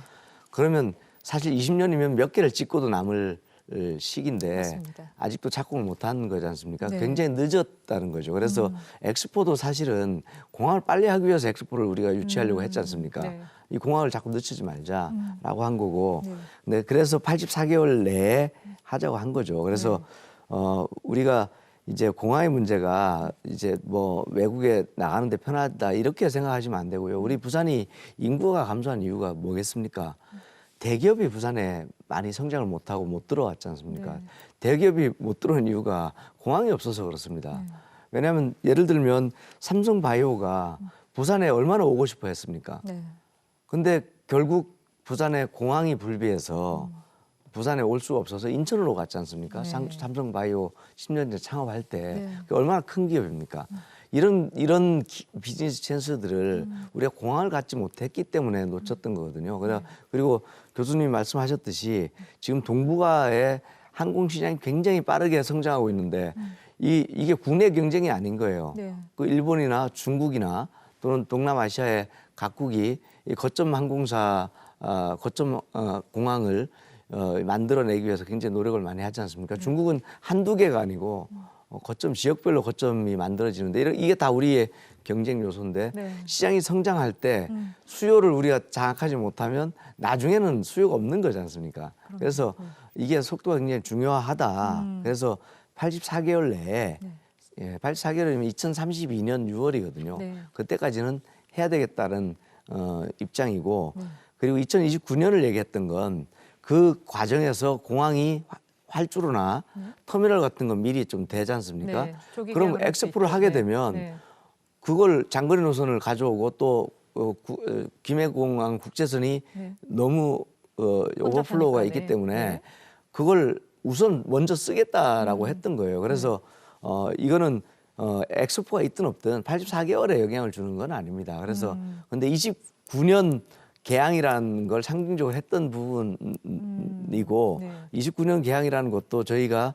그러면 사실 20년이면 몇 개를 짓고도 남을 시기인데 맞습니다. 아직도 착공을 못한 거지 않습니까? 네. 굉장히 늦었다는 거죠. 그래서 엑스포도 사실은 공항을 빨리 하기 위해서 엑스포를 우리가 유치하려고 했지 않습니까? 네. 이 공항을 자꾸 늦추지 말자라고 한 거고, 네. 네, 그래서 84개월 내에 하자고 한 거죠. 그래서 우리가 이제 공항의 문제가 이제 뭐 외국에 나가는데 편하다 이렇게 생각하시면 안 되고요. 우리 부산이 인구가 감소한 이유가 뭐겠습니까? 대기업이 부산에 많이 성장을 못하고 못 들어왔지 않습니까? 네. 대기업이 못 들어온 이유가 공항이 없어서 그렇습니다. 왜냐하면 예를 들면 삼성바이오가 부산에 얼마나 오고 싶어 했습니까? 네. 근데 결국 부산에 공항이 불비해서 부산에 올 수가 없어서 인천으로 갔지 않습니까? 네. 삼성바이오 10년 전에 창업할 때 네. 그게 얼마나 큰 기업입니까? 이런 비즈니스 찬스들을 우리가 공항을 갖지 못했기 때문에 놓쳤던 거거든요. 그리고 교수님이 말씀하셨듯이 지금 동북아의 항공시장이 굉장히 빠르게 성장하고 있는데 이게 국내 경쟁이 아닌 거예요. 네. 그 일본이나 중국이나 또는 동남아시아의 각국이 이 거점 항공사, 거점 공항을 만들어내기 위해서 굉장히 노력을 많이 하지 않습니까? 중국은 한두 개가 아니고 거점 지역별로 거점이 만들어지는데 이게 다 우리의 경쟁 요소인데 네. 시장이 성장할 때 수요를 우리가 장악하지 못하면 나중에는 수요가 없는 거지 않습니까? 그래서 이게 속도가 굉장히 중요하다. 그래서 84개월 내에 예, 84개월이면 2032년 6월이거든요. 네. 그때까지는 해야 되겠다는 입장이고 그리고 2029년을 얘기했던 건 그 과정에서 공항이 활주로나 터미널 같은 건 미리 좀 되지 않습니까? 네, 조기 그럼 계약을 할수 엑스포를 있죠. 하게 네. 되면 네. 그걸 장거리 노선을 가져오고 또 김해공항 국제선이 네. 너무 오버플로우가 있기 네. 때문에 네. 그걸 우선 먼저 쓰겠다라고 했던 거예요. 그래서 이거는 엑스포가 있든 없든 84개월에 영향을 주는 건 아닙니다. 그래서 근데 29년 개항이라는 걸 상징적으로 했던 부분이고 네. 29년 개항이라는 것도 저희가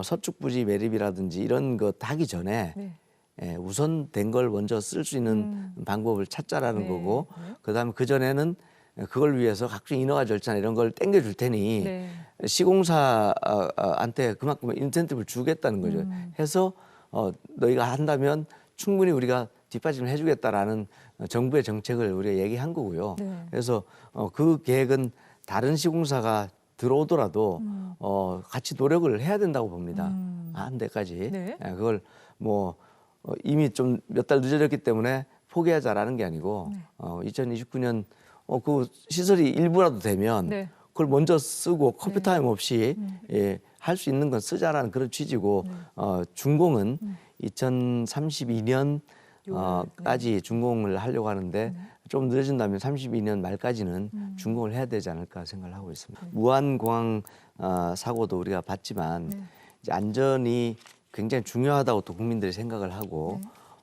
서축 부지 매립이라든지 이런 것 하기 전에 네. 예, 우선 된 걸 먼저 쓸 수 있는 방법을 찾자라는 네. 거고 네. 그다음에 그 전에는 그걸 위해서 각종 인허가 절차나 이런 걸 땡겨줄 테니 네. 시공사한테 그만큼 인센티브를 주겠다는 거죠. 해서 너희가 한다면 충분히 우리가 뒷받침을 해주겠다라는 정부의 정책을 우리가 얘기한 거고요. 네. 그래서 그 계획은 다른 시공사가 들어오더라도 같이 노력을 해야 된다고 봅니다. 한 데까지. 네. 예, 그걸 뭐 이미 좀 몇 달 늦어졌기 때문에 포기하자라는 게 아니고 2029년 그 시설이 일부라도 되면 네. 그걸 먼저 쓰고 컴퓨터 타임 없이 예, 할 수 있는 건 쓰자라는 그런 취지고 준공은 2032년 까지 준공을 하려고 하는데 좀 늦어진다면 32년 말까지는 준공을 해야 되지 않을까 생각을 하고 있습니다. 무안공항 사고도 우리가 봤지만 이제 안전이 굉장히 중요하다고 또 국민들이 생각을 하고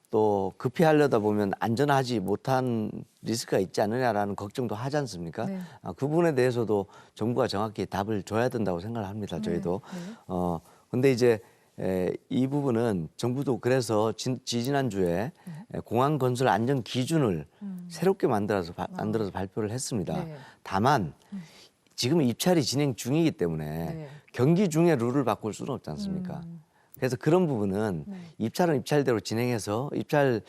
또 급히 하려다 보면 안전하지 못한 리스크가 있지 않느냐라는 걱정도 하지 않습니까? 네. 그 부분에 대해서도 정부가 정확히 답을 줘야 된다고 생각을 합니다. 저희도. 근데 이제 이 부분은 정부도 그래서 지지난주에 공항 건설 안전 기준을 새롭게 만들어서 발표를 했습니다. 네. 다만 지금 입찰이 진행 중이기 때문에 네. 경기 중에 룰을 바꿀 수는 없지 않습니까? 그래서 그런 부분은 입찰은 입찰대로 진행해서 입찰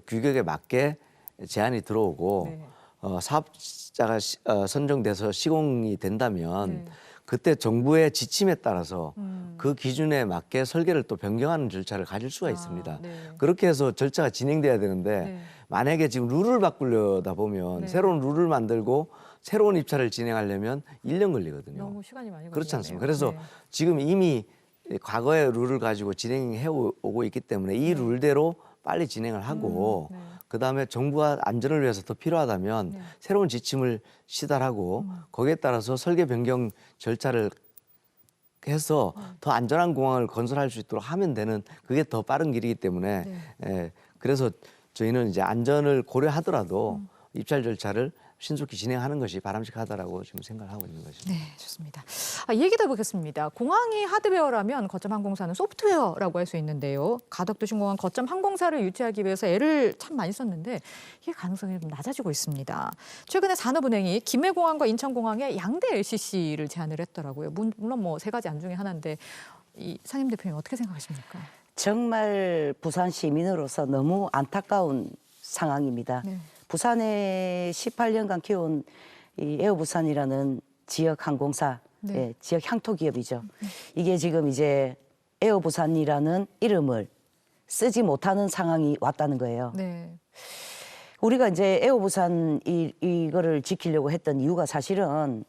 규격에 맞게 제안이 들어오고 네. 사업자가 선정돼서 시공이 된다면 네. 그때 정부의 지침에 따라서 그 기준에 맞게 설계를 또 변경하는 절차를 가질 수가 있습니다. 네. 그렇게 해서 절차가 진행돼야 되는데 네. 만약에 지금 룰을 바꾸려다 보면 네. 새로운 룰을 만들고 새로운 입찰을 진행하려면 1년 걸리거든요. 너무 시간이 많이 걸리네요. 그렇지 않습니까? 그래서 네. 지금 이미 과거의 룰을 가지고 진행해 오고 있기 때문에 이 룰대로 빨리 진행을 하고 네. 그다음에 정부가 안전을 위해서 더 필요하다면 네. 새로운 지침을 시달하고 거기에 따라서 설계 변경 절차를 해서 더 안전한 공항을 건설할 수 있도록 하면 되는 그게 더 빠른 길이기 때문에 그래서 저희는 이제 안전을 고려하더라도 입찰 절차를 신속히 진행하는 것이 바람직하다라고 지금 생각을 하고 있는 것입니다. 네, 좋습니다. 이 얘기도 해보겠습니다. 공항이 하드웨어라면 거점 항공사는 소프트웨어라고 할 수 있는데요. 가덕도 신공항 거점 항공사를 유치하기 위해서 애를 참 많이 썼는데 이게 가능성이 좀 낮아지고 있습니다. 최근에 산업은행이 김해공항과 인천공항에 양대 LCC를 제안을 했더라고요. 물론 뭐 3가지 안 중에 하나인데 이 상임 대표님 어떻게 생각하십니까? 정말 부산 시민으로서 너무 안타까운 상황입니다. 네. 부산에 18년간 키운 이 에어부산이라는 지역 항공사, 네. 예, 지역 향토 기업이죠. 이게 지금 이제 에어부산이라는 이름을 쓰지 못하는 상황이 왔다는 거예요. 네. 우리가 이제 에어부산 이거를 지키려고 했던 이유가 사실은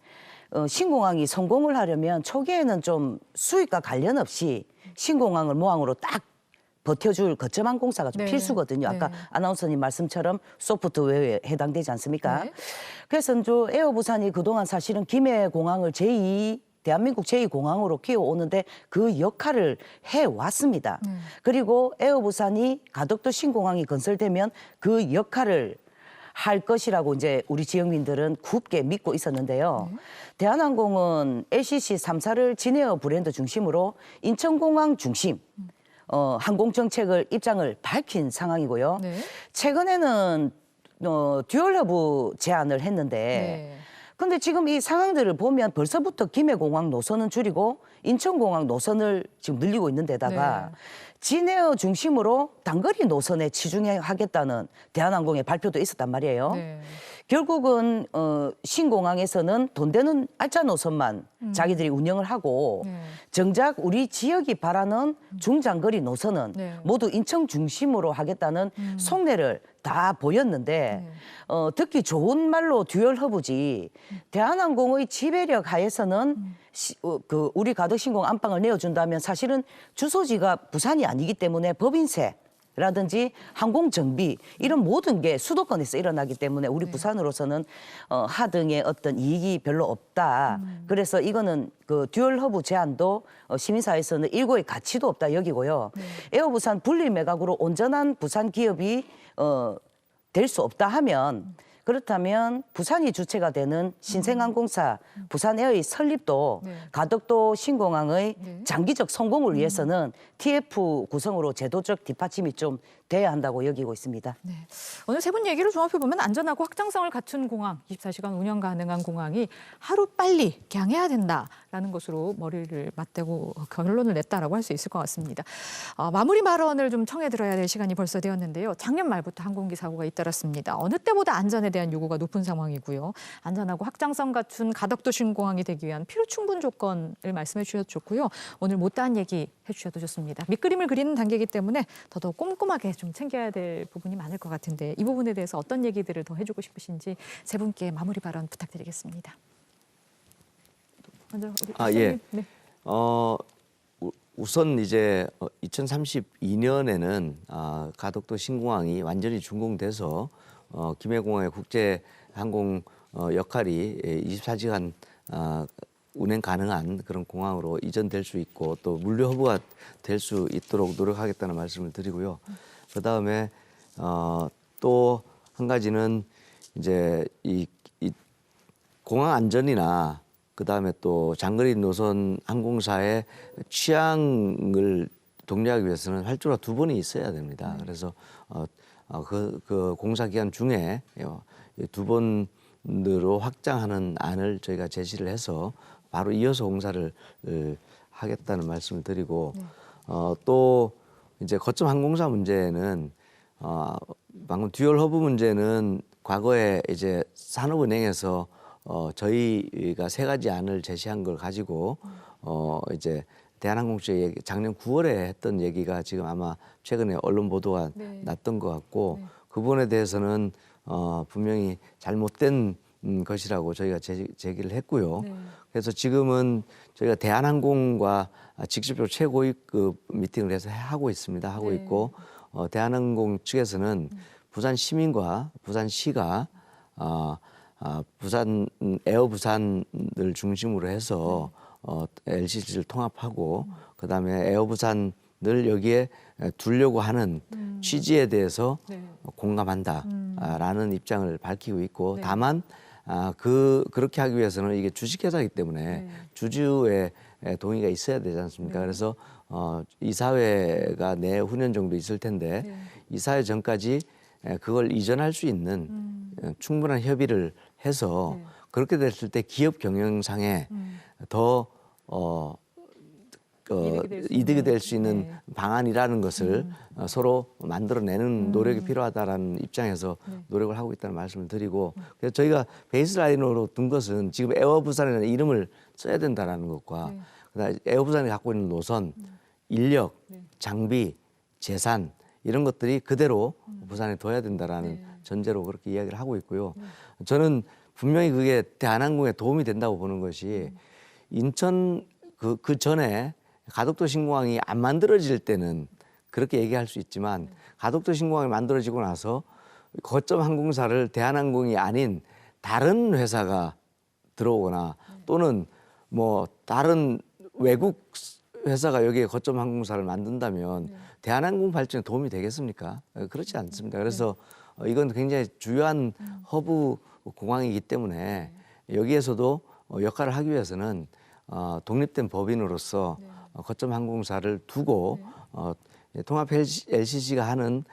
신공항이 성공을 하려면 초기에는 좀 수익과 관련 없이 신공항을 모항으로 딱 버텨줄 거점 항공사가 좀 네. 필수거든요. 아까 네. 아나운서님 말씀처럼 소프트웨어에 해당되지 않습니까? 네. 그래서 이제 에어부산이 그동안 사실은 김해공항을 대한민국 제2공항으로 키워오는데 그 역할을 해왔습니다. 그리고 에어부산이 가덕도 신공항이 건설되면 그 역할을 할 것이라고 이제 우리 지역민들은 굳게 믿고 있었는데요. 대한항공은 LCC 3사를 진에어 브랜드 중심으로 인천공항 중심 항공정책을 입장을 밝힌 상황이고요. 네. 최근에는 듀얼허브 제안을 했는데 네. 근데 지금 이 상황들을 보면 벌써부터 김해공항 노선은 줄이고 인천공항 노선을 지금 늘리고 있는 데다가 네. 진에어 중심으로 단거리 노선에 치중하겠다는 대한항공의 발표도 있었단 말이에요. 네. 결국은 신공항에서는 돈 되는 알짜 노선만 자기들이 운영을 하고 네. 정작 우리 지역이 바라는 중장거리 노선은 네. 모두 인천 중심으로 하겠다는 속내를 다 보였는데 듣기 좋은 말로 듀얼 허브지 대한항공의 지배력 하에서는 그 우리 가덕신공 안방을 내어준다면 사실은 주소지가 부산이 아니기 때문에 법인세 라든지 항공정비 이런 모든 게 수도권에서 일어나기 때문에 우리 부산으로서는 하등의 어떤 이익이 별로 없다. 그래서 이거는 그 듀얼 허브 제안도 시민사회에서는 일고의 가치도 없다 여기고요. 에어부산 분리 매각으로 온전한 부산 기업이 될 수 없다 하면 그렇다면 부산이 주체가 되는 신생항공사 부산에어의 설립도 네. 가덕도 신공항의 네. 장기적 성공을 위해서는 TF 구성으로 제도적 뒷받침이 좀 돼야 한다고 여기고 있습니다. 네. 오늘 세 분 얘기를 종합해보면 안전하고 확장성을 갖춘 공항, 24시간 운영 가능한 공항이 하루빨리 개항해야 된다라는 것으로 머리를 맞대고 결론을 냈다라고 할 수 있을 것 같습니다. 마무리 발언을 좀 청해들어야 될 시간이 벌써 되었는데요. 작년 말부터 항공기 사고가 잇따랐습니다. 어느 때보다 안전에 대한 요구가 높은 상황이고요. 안전하고 확장성 갖춘 가덕도 신공항이 되기 위한 필요 충분 조건을 말씀해 주셔도 좋고요. 오늘 못다한 얘기 해주셔도 좋습니다. 밑그림을 그리는 단계이기 때문에 더더욱 꼼꼼하게 좀 챙겨야 될 부분이 많을 것 같은데 이 부분에 대해서 어떤 얘기들을 더 해주고 싶으신지 세 분께 마무리 발언 부탁드리겠습니다. 먼저 우리 예. 네. 우선 이제 2032년에는 가덕도 신공항이 완전히 준공돼서 김해공항의 국제 항공 역할이 24시간 운행 가능한 그런 공항으로 이전될 수 있고 또 물류 허브가 될 수 있도록 노력하겠다는 말씀을 드리고요. 그다음에 또 한 가지는 이제 이 공항 안전이나 그다음에 또 장거리 노선 항공사의 취향을 독려하기 위해서는 활주로가 2번이 있어야 됩니다. 그래서 그 공사 기간 중에 2번으로 확장하는 안을 저희가 제시를 해서 바로 이어서 공사를 하겠다는 말씀을 드리고 또 이제 거점 항공사 문제는 방금 듀얼 허브 문제는 과거에 이제 산업은행에서 저희가 3가지 안을 제시한 걸 가지고 이제 대한항공 측에 작년 9월에 했던 얘기가 지금 아마 최근에 언론 보도가 네. 났던 것 같고 그 부분에 대해서는 분명히 잘못된 것이라고 저희가 제기를 했고요. 네. 그래서 지금은 저희가 대한항공과 직접적으로 최고위급 미팅을 해서 하고 있습니다. 하고 네. 있고 대한항공 측에서는 부산 시민과 부산시가 부산 에어 부산을 중심으로 해서 LCC를 통합하고 그다음에 에어 부산을 여기에 두려고 하는 취지에 대해서 네. 공감한다라는 입장을 밝히고 있고 네. 다만 그렇게 하기 위해서는 이게 주식회사이기 때문에 네. 주주의 동의가 있어야 되지 않습니까? 네. 그래서 이사회가 내후년 정도 있을 텐데 네. 이사회 전까지 그걸 이전할 수 있는 충분한 협의를 해서 네. 그렇게 됐을 때 기업 경영상에 더 이득이 될 수 있는 네. 방안이라는 것을 서로 만들어내는 노력이 필요하다라는 입장에서 네. 노력을 하고 있다는 말씀을 드리고 그래서 저희가 베이스라인으로 둔 것은 지금 에어부산이라는 이름을 써야 된다라는 것과 네. 그다음에 에어부산이 갖고 있는 노선, 인력, 네. 장비, 재산 이런 것들이 그대로 부산에 둬야 된다라는 네. 전제로 그렇게 이야기를 하고 있고요. 저는 분명히 그게 대한항공에 도움이 된다고 보는 것이 인천 그 전에 가덕도 신공항이 안 만들어질 때는 그렇게 얘기할 수 있지만 가덕도 신공항이 만들어지고 나서 거점 항공사를 대한항공이 아닌 다른 회사가 들어오거나 또는 뭐 다른 외국 회사가 여기에 거점 항공사를 만든다면 대한항공 발전에 도움이 되겠습니까? 그렇지 않습니다. 그래서 이건 굉장히 주요한 허브 공항이기 때문에 여기에서도 역할을 하기 위해서는 독립된 법인으로서 거점 항공사를 두고 통합 LCC가 하는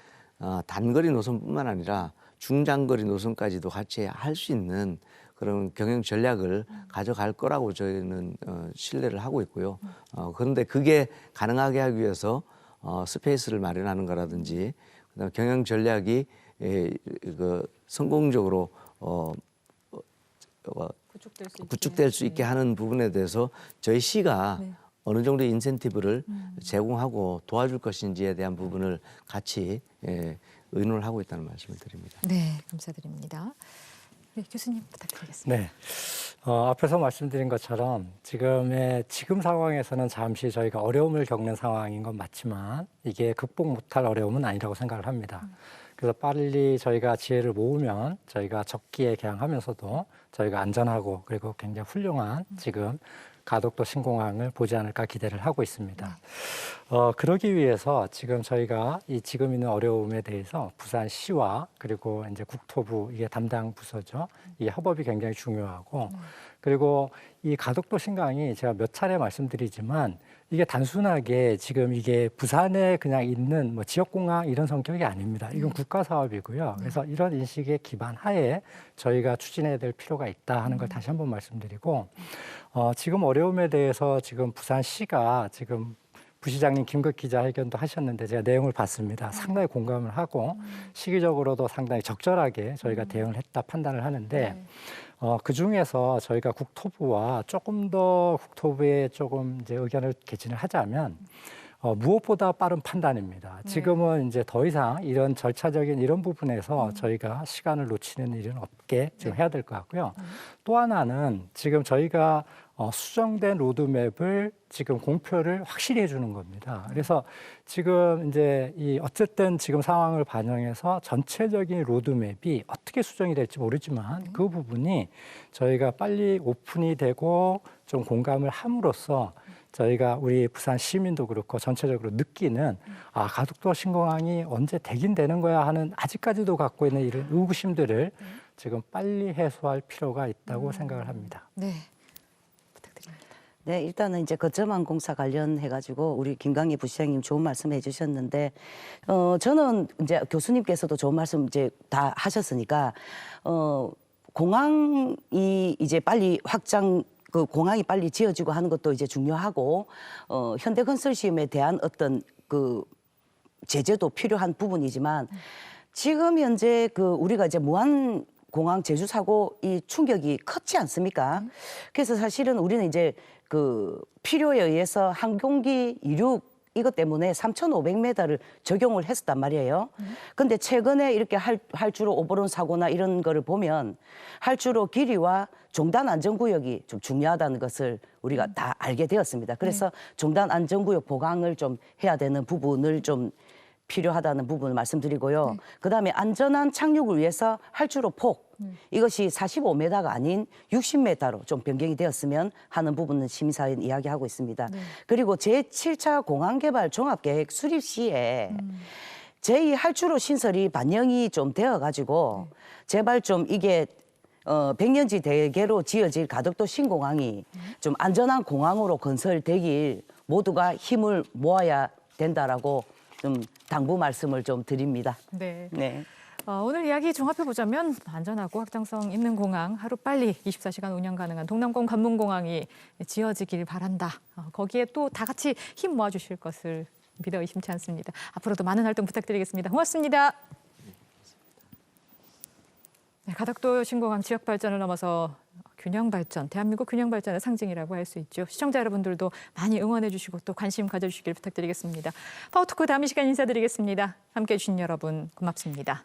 단거리 노선뿐만 아니라 중장거리 노선까지도 같이 할 수 있는 그런 경영 전략을 가져갈 거라고 저희는 신뢰를 하고 있고요. 그런데 그게 가능하게 하기 위해서 스페이스를 마련하는 거라든지 그다음에 경영 전략이 성공적으로 구축될 수 있게 하는 부분에 대해서 저희 시가 네. 어느 정도 인센티브를 제공하고 도와줄 것인지에 대한 부분을 같이 의논을 하고 있다는 말씀을 드립니다. 네, 감사드립니다. 네, 교수님 부탁드리겠습니다. 네. 앞에서 말씀드린 것처럼 지금 상황에서는 잠시 저희가 어려움을 겪는 상황인 건 맞지만 이게 극복 못할 어려움은 아니라고 생각을 합니다. 그래서 빨리 저희가 지혜를 모으면 저희가 적기에 개항하면서도 저희가 안전하고 그리고 굉장히 훌륭한 지금 가덕도 신공항을 보지 않을까 기대를 하고 있습니다. 그러기 위해서 지금 저희가 지금 있는 어려움에 대해서 부산시와 그리고 이제 국토부 이게 담당 부서죠. 이 협업이 굉장히 중요하고 그리고 이 가덕도 신공항이 제가 몇 차례 말씀드리지만 이게 단순하게 지금 이게 부산에 그냥 있는 뭐 지역공항 이런 성격이 아닙니다. 이건 국가 사업이고요. 그래서 이런 인식에 기반하에 저희가 추진해야 될 필요가 있다 하는 걸 다시 한번 말씀드리고 지금 어려움에 대해서 지금 부산시가 지금 부시장님 긴급 기자회견도 하셨는데 제가 내용을 봤습니다. 상당히 공감을 하고 시기적으로도 상당히 적절하게 저희가 대응을 했다 판단을 하는데 그 중에서 저희가 국토부와 조금 더 국토부에 조금 이제 의견을 개진을 하자면 무엇보다 빠른 판단입니다. 지금은 이제 더 이상 이런 절차적인 이런 부분에서 저희가 시간을 놓치는 일은 없게 지금 해야 될 것 같고요. 또 하나는 지금 저희가 수정된 로드맵을 지금 공표를 확실히 해주는 겁니다. 그래서 지금 이제 어쨌든 지금 상황을 반영해서 전체적인 로드맵이 어떻게 수정이 될지 모르지만 그 부분이 저희가 빨리 오픈이 되고 좀 공감을 함으로써 저희가 우리 부산 시민도 그렇고 전체적으로 느끼는 가덕도 신공항이 언제 되긴 되는 거야 하는 아직까지도 갖고 있는 이런 의구심들을 지금 빨리 해소할 필요가 있다고 생각을 합니다. 네, 부탁드립니다. 네, 일단은 이제 거점항공사 관련해가지고 우리 김강희 부시장님 좋은 말씀 해주셨는데, 저는 이제 교수님께서도 좋은 말씀 이제 다 하셨으니까, 공항이 이제 빨리 그 공항이 빨리 지어지고 하는 것도 이제 중요하고, 현대건설시험에 대한 어떤 그 제재도 필요한 부분이지만, 지금 현재 우리가 이제 무한공항 제주 사고 이 충격이 컸지 않습니까? 그래서 사실은 우리는 이제 필요에 의해서 항공기 이륙 이것 때문에 3,500m를 적용을 했었단 말이에요. 근데 최근에 이렇게 할주로 오버런 사고나 이런 거를 보면 할주로 길이와 종단 안전구역이 좀 중요하다는 것을 우리가 다 알게 되었습니다. 그래서 종단 안전구역 보강을 좀 해야 되는 부분을 좀 필요하다는 부분을 말씀드리고요. 그다음에 안전한 착륙을 위해서 활주로 폭 이것이 45m가 아닌 60m로 좀 변경이 되었으면 하는 부분은 시민사회는 이야기하고 있습니다. 그리고 제7차 공항개발 종합계획 수립 시에 제2 활주로 신설이 반영이 좀 되어가지고 제발 좀 이게 100년지 대계로 지어질 가덕도 신공항이 좀 안전한 공항으로 건설되길 모두가 힘을 모아야 된다라고 좀 당부 말씀을 좀 드립니다. 네. 네. 오늘 이야기 종합해 보자면 안전하고 확장성 있는 공항, 하루빨리 24시간 운영 가능한 동남권 관문공항이 지어지길 바란다. 거기에 또 다 같이 힘 모아주실 것을 믿어 의심치 않습니다. 앞으로도 많은 활동 부탁드리겠습니다. 고맙습니다. 네, 가덕도 신공항 지역 발전을 넘어서 균형 발전, 대한민국 균형 발전의 상징이라고 할 수 있죠. 시청자 여러분들도 많이 응원해 주시고 또 관심 가져주시길 부탁드리겠습니다. 파워토크 다음 이 시간 인사드리겠습니다. 함께해 주신 여러분 고맙습니다.